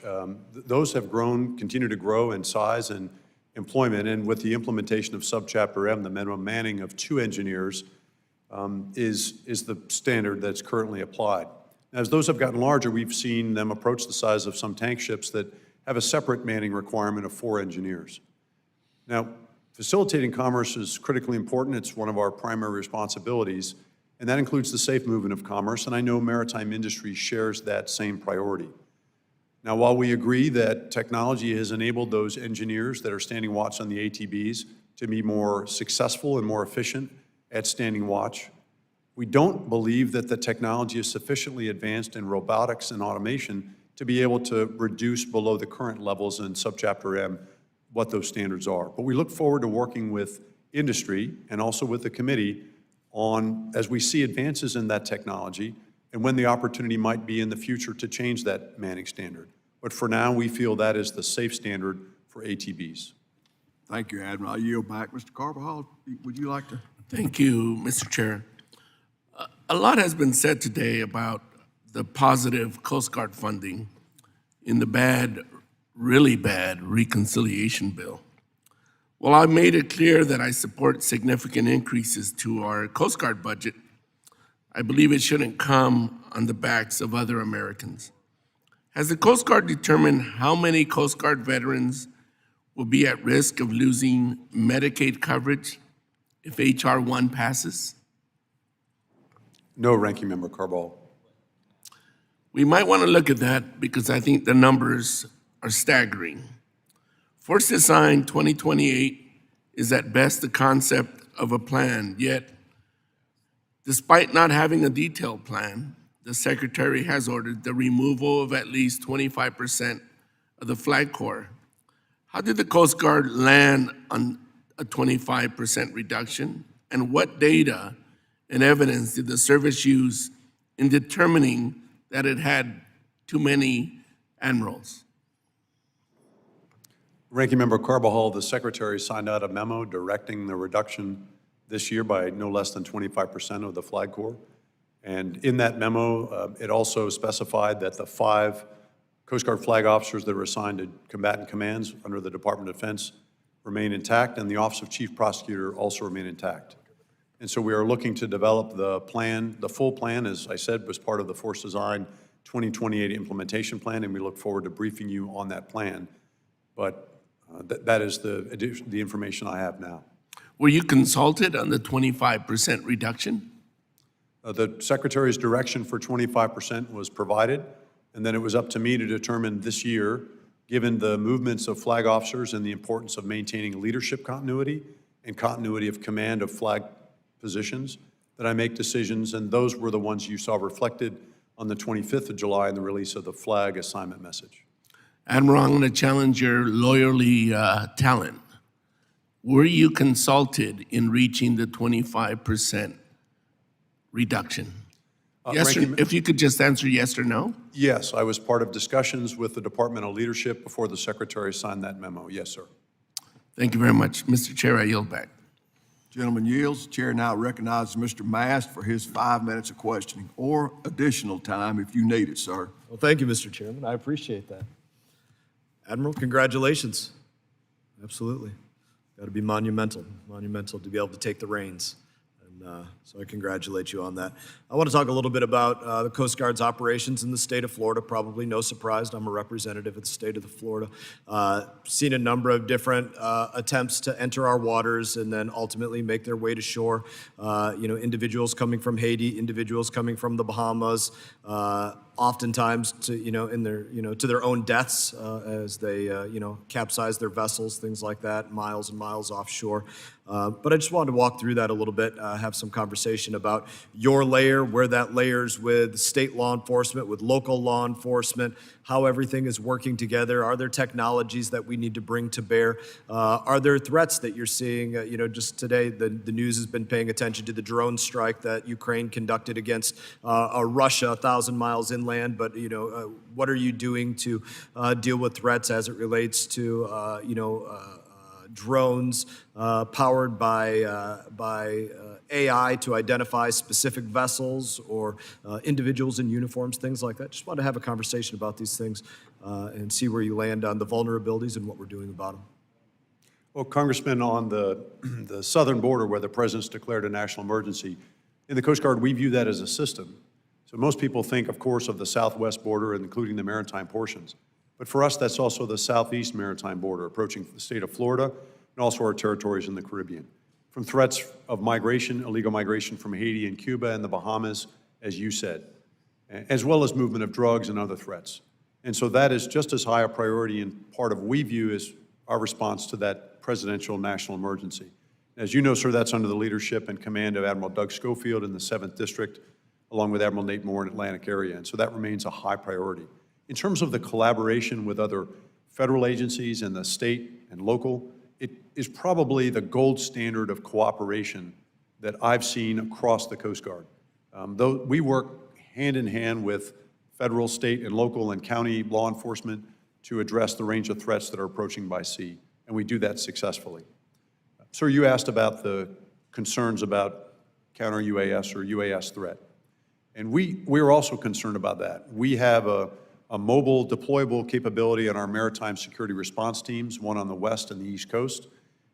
those have grown, continue to grow in size and employment, and with the implementation of Subchapter M, the minimum manning of 2 engineers is the standard that's currently applied. As those have gotten larger, we've seen them approach the size of some tank ships that have a separate manning requirement of 4 engineers. Now, facilitating commerce is critically important. It's one of our primary responsibilities, and that includes the safe movement of commerce, and I know maritime industry shares that same priority. Now, while we agree that technology has enabled those engineers that are standing watch on the ATBs to be more successful and more efficient at standing watch, we don't believe that the technology is sufficiently advanced in robotics and automation to be able to reduce below the current levels in Subchapter M what those standards are. But we look forward to working with industry and also with the committee on, as we see advances in that technology, and when the opportunity might be in the future to change that manning standard. But for now, we feel that is the safe standard for ATBs. Thank you, Admiral. I yield back. Mr. Carbajal, would you like to? Thank you, Mr. Chair. A lot has been said today about the positive Coast Guard funding in the bad, really bad reconciliation bill. Well, I made it clear that I support significant increases to our Coast Guard budget. I believe it shouldn't come on the backs of other Americans. Has the Coast Guard determined how many Coast Guard veterans will be at risk of losing Medicaid coverage if H.R. 1 passes? No, Ranking Member Carball. We might want to look at that because I think the numbers are staggering. Force Design 2028 is at best the concept of a plan, yet despite not having a detailed plan, the Secretary has ordered the removal of at least 25% of the Flag Corps. How did the Coast Guard land on a 25% reduction? And what data and evidence did the service use in determining that it had too many admirals? Ranking Member Carbajal, the Secretary signed out a memo directing the reduction this year by no less than 25% of the Flag Corps. And in that memo, it also specified that the 5 Coast Guard flag officers that are assigned to combatant commands under the Department of Defense remain intact, and the Office of Chief Prosecutor also remain intact. And so we are looking to develop the plan. The full plan, as I said, was part of the Force Design 2028 implementation plan, and we look forward to briefing you on that plan. But that is the information I have now. Were you consulted on the 25% reduction? The Secretary's direction for 25% was provided, and then it was up to me to determine this year, given the movements of flag officers and the importance of maintaining leadership continuity and continuity of command of flag positions, that I make decisions, and those were the ones you saw reflected on the 25th of July in the release of the flag assignment message. Admiral, I'm going to challenge your lawyerly talent. Were you consulted in reaching the 25% reduction? Yes, or, if you could just answer yes or no? Yes, I was part of discussions with the departmental leadership before the secretary signed that memo. Yes, sir. Thank you very much. Mr. Chair, I yield back. Gentleman yields. Chair now recognizes Mr. Mast for his 5 minutes of questioning, or additional time if you need it, sir. Well, thank you, Mr. Chairman. I appreciate that. Admiral, congratulations. Absolutely. Got to be monumental to be able to take the reins. And so I congratulate you on that. I want to talk a little bit about the Coast Guard's operations in the state of Florida. Probably no surprise, I'm a representative of the state of Florida. Seen a number of different attempts to enter our waters and then ultimately make their way to shore. Individuals coming from Haiti, individuals coming from the Bahamas, oftentimes to to their own deaths as they capsize their vessels, things like that, miles and miles offshore. But I just wanted to walk through that a little bit, have some conversation about your layer, where that layers with state law enforcement, with local law enforcement, how everything is working together. Are there technologies that we need to bring to bear? Are there threats that you're seeing? Just today, the news has been paying attention to the drone strike that Ukraine conducted against Russia 1,000 miles inland. But, what are you doing to deal with threats as it relates to, drones powered by AI to identify specific vessels or individuals in uniforms, things like that? Just want to have a conversation about these things and see where you land on the vulnerabilities and what we're doing about them. Well, Congressman, on the southern border where the president's declared a national emergency, in the Coast Guard, we view that as a system. So most people think, of course, of the southwest border, including the maritime portions. But for us, that's also the southeast maritime border, approaching the state of Florida and also our territories in the Caribbean. From threats of migration, illegal migration from Haiti and Cuba and the Bahamas, as you said, as well as movement of drugs and other threats. And so that is just as high a priority and part of we view as our response to that presidential national emergency. As you know, sir, that's under the leadership and command of Admiral Doug Schofield in the 7th District, along with Admiral Nate Moore in Atlantic area. And so that remains a high priority. In terms of the collaboration with other federal agencies and the state and local, it is probably the gold standard of cooperation that I've seen across the Coast Guard. Though we work hand in hand with federal, state, and local and county law enforcement to address the range of threats that are approaching by sea, and we do that successfully. Sir, you asked about the concerns about counter-UAS or UAS threat, and we're also concerned about that. We have a mobile deployable capability in our maritime security response teams, one on the west and the east coast.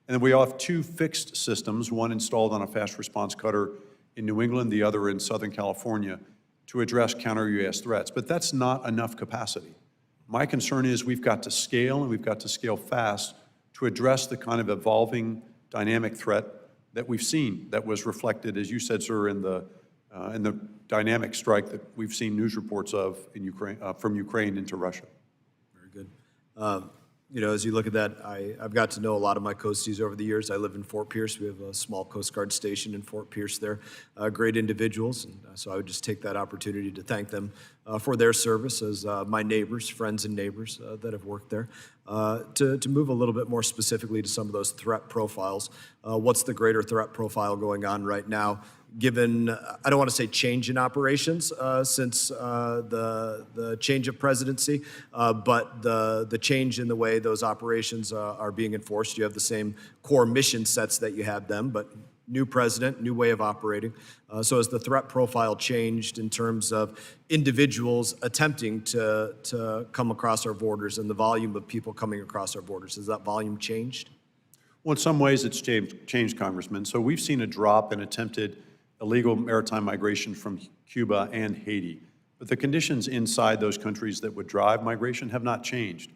And then we have 2 fixed systems, one installed on a fast response cutter in New England, the other in Southern California, to address counter-UAS threats. But that's not enough capacity. My concern is we've got to scale, and we've got to scale fast to address the kind of evolving dynamic threat that we've seen that was reflected, as you said, sir, in the dynamic strike that we've seen news reports of in Ukraine, from Ukraine into Russia. Very good. As you look at that, I've got to know a lot of my coasties over the years. I live in Fort Pierce. We have a small Coast Guard station in Fort Pierce there. Great individuals, and so I would just take that opportunity to thank them for their service as my neighbors, friends and neighbors that have worked there. To move a little bit more specifically to some of those threat profiles, what's the greater threat profile going on right now? Given, I don't want to say change in operations since the change of presidency, but the change in the way those operations are being enforced. You have the same core mission sets that you had them, but new president, new way of operating. So has the threat profile changed in terms of individuals attempting to come across our borders and the volume of people coming across our borders? Has that volume changed? Well, in some ways it's changed, Congressman. So we've seen a drop in attempted illegal maritime migration from Cuba and Haiti. But the conditions inside those countries that would drive migration have not changed.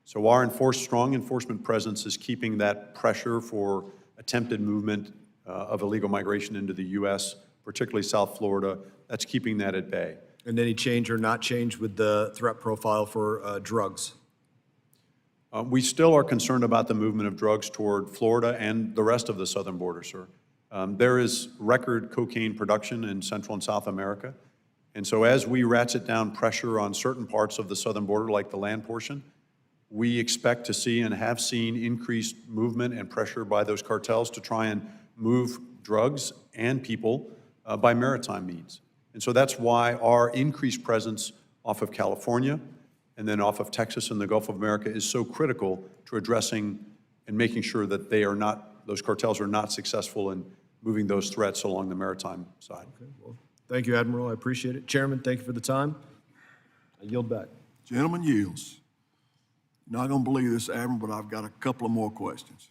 So our strong enforcement presence is keeping that pressure for attempted movement of illegal migration into the U.S., particularly South Florida. That's keeping that at bay. And any change or not change with the threat profile for drugs? We still are concerned about the movement of drugs toward Florida and the rest of the southern border, sir. There is record cocaine production in Central and South America. And so as we ratchet down pressure on certain parts of the southern border, like the land portion, we expect to see and have seen increased movement and pressure by those cartels to try and move drugs and people by maritime means. And so that's why our increased presence off of California and then off of Texas and the Gulf of America is so critical to addressing and making sure that those cartels are not successful in moving those threats along the maritime side. Well, thank you, Admiral. I appreciate it. Chairman, thank you for the time. I yield back. Gentleman yields. You're not going to believe this, Admiral, but I've got a couple of more questions.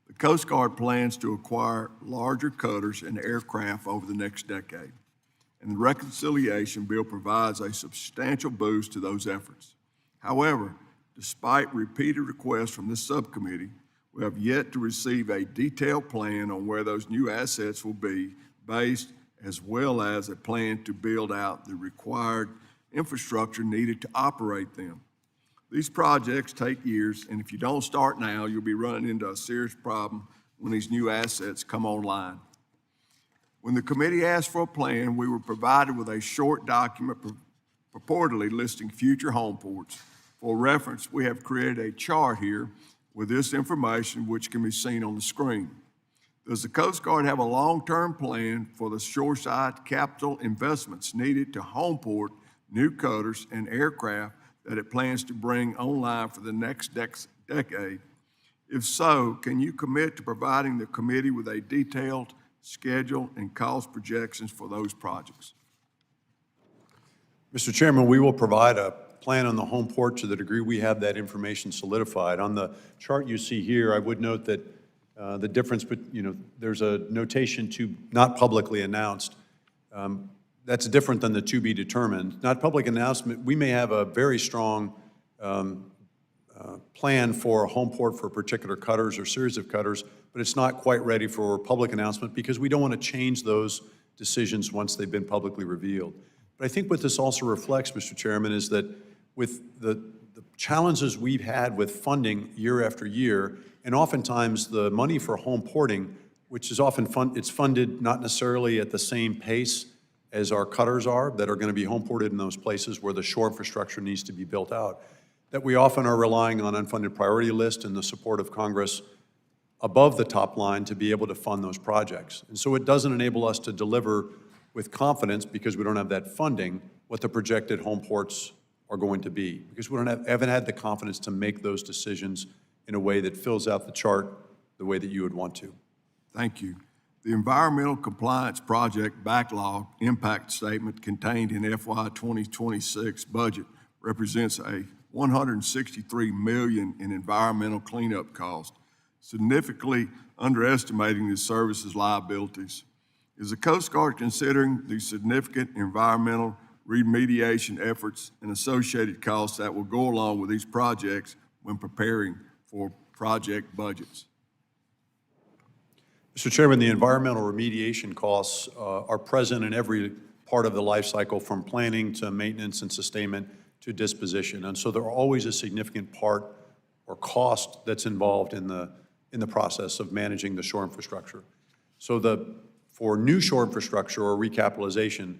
The Coast Guard plans to acquire larger cutters and aircraft over the next decade, and the reconciliation bill provides a substantial boost to those efforts. However, despite repeated requests from this subcommittee, we have yet to receive a detailed plan on where those new assets will be based, as well as a plan to build out the required infrastructure needed to operate them. These projects take years, and if you don't start now, you'll be running into a serious problem when these new assets come online. When the committee asked for a plan, we were provided with a short document purportedly listing future home ports. For reference, we have created a chart here with this information, which can be seen on the screen. Does the Coast Guard have a long-term plan for the shoreside capital investments needed to home port new cutters and aircraft that it plans to bring online for the next decade? If so, can you commit to providing the committee with a detailed schedule and cost projections for those projects? Mr. Chairman, we will provide a plan on the home port to the degree we have that information solidified. On the chart you see here, I would note that the difference, there's a notation to not publicly announced. That's different than the to be determined. Not public announcement, we may have a very strong plan for a home port for particular cutters or series of cutters, but it's not quite ready for public announcement because we don't want to change those decisions once they've been publicly revealed. But I think what this also reflects, Mr. Chairman, is that with the challenges we've had with funding year after year, and oftentimes the money for home porting, which is often it's funded not necessarily at the same pace as our cutters are that are going to be home ported in those places where the shore infrastructure needs to be built out, that we often are relying on unfunded priority list and the support of Congress above the top line to be able to fund those projects. And so it doesn't enable us to deliver with confidence, because we don't have that funding, what the projected home ports are going to be, because we haven't had the confidence to make those decisions in a way that fills out the chart the way that you would want to. Thank you. The Environmental Compliance Project Backlog Impact Statement contained in FY 2026 budget represents a $163 million in environmental cleanup costs, significantly underestimating the service's liabilities. Is the Coast Guard considering the significant environmental remediation efforts and associated costs that will go along with these projects when preparing for project budgets? Mr. Chairman, the environmental remediation costs are present in every part of the life cycle, from planning to maintenance and sustainment to disposition. And so they're always a significant part or cost that's involved in the process of managing the shore infrastructure. So for new shore infrastructure or recapitalization,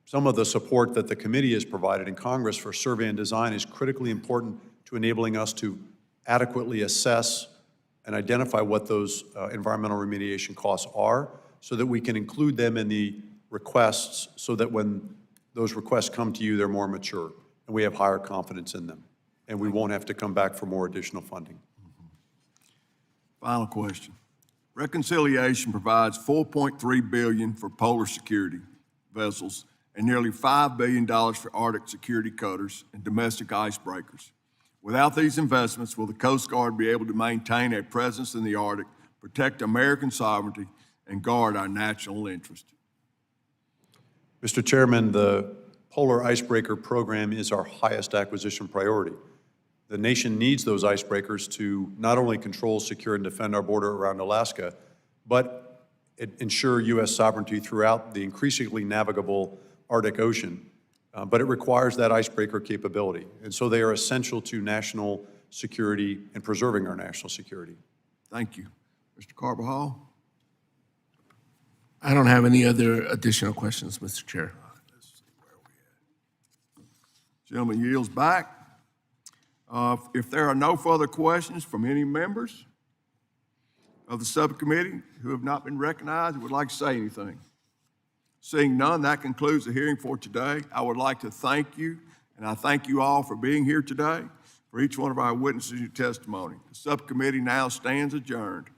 some of the support that the committee has provided in Congress for survey and design is critically important to enabling us to adequately assess and identify what those environmental remediation costs are, so that we can include them in the requests, so that when those requests come to you, they're more mature and we have higher confidence in them, and we won't have to come back for more additional funding. Final question. Reconciliation provides $4.3 billion for polar security vessels and nearly $5 billion for Arctic security cutters and domestic icebreakers. Without these investments, will the Coast Guard be able to maintain a presence in the Arctic, protect American sovereignty, and guard our national interest? Mr. Chairman, the Polar Icebreaker Program is our highest acquisition priority. The nation needs those icebreakers to not only control, secure, and defend our border around Alaska, but ensure U.S. sovereignty throughout the increasingly navigable Arctic Ocean. But it requires that icebreaker capability. And so they are essential to national security and preserving our national security. Thank you. Mr. Carbajal? I don't have any other additional questions, Mr. Chair. Gentleman yields back. If there are no further questions from any members of the subcommittee who have not been recognized, would like to say anything. Seeing none, that concludes the hearing for today. I would like to thank you, and I thank you all for being here today, for each one of our witnesses' testimony. The subcommittee now stands adjourned.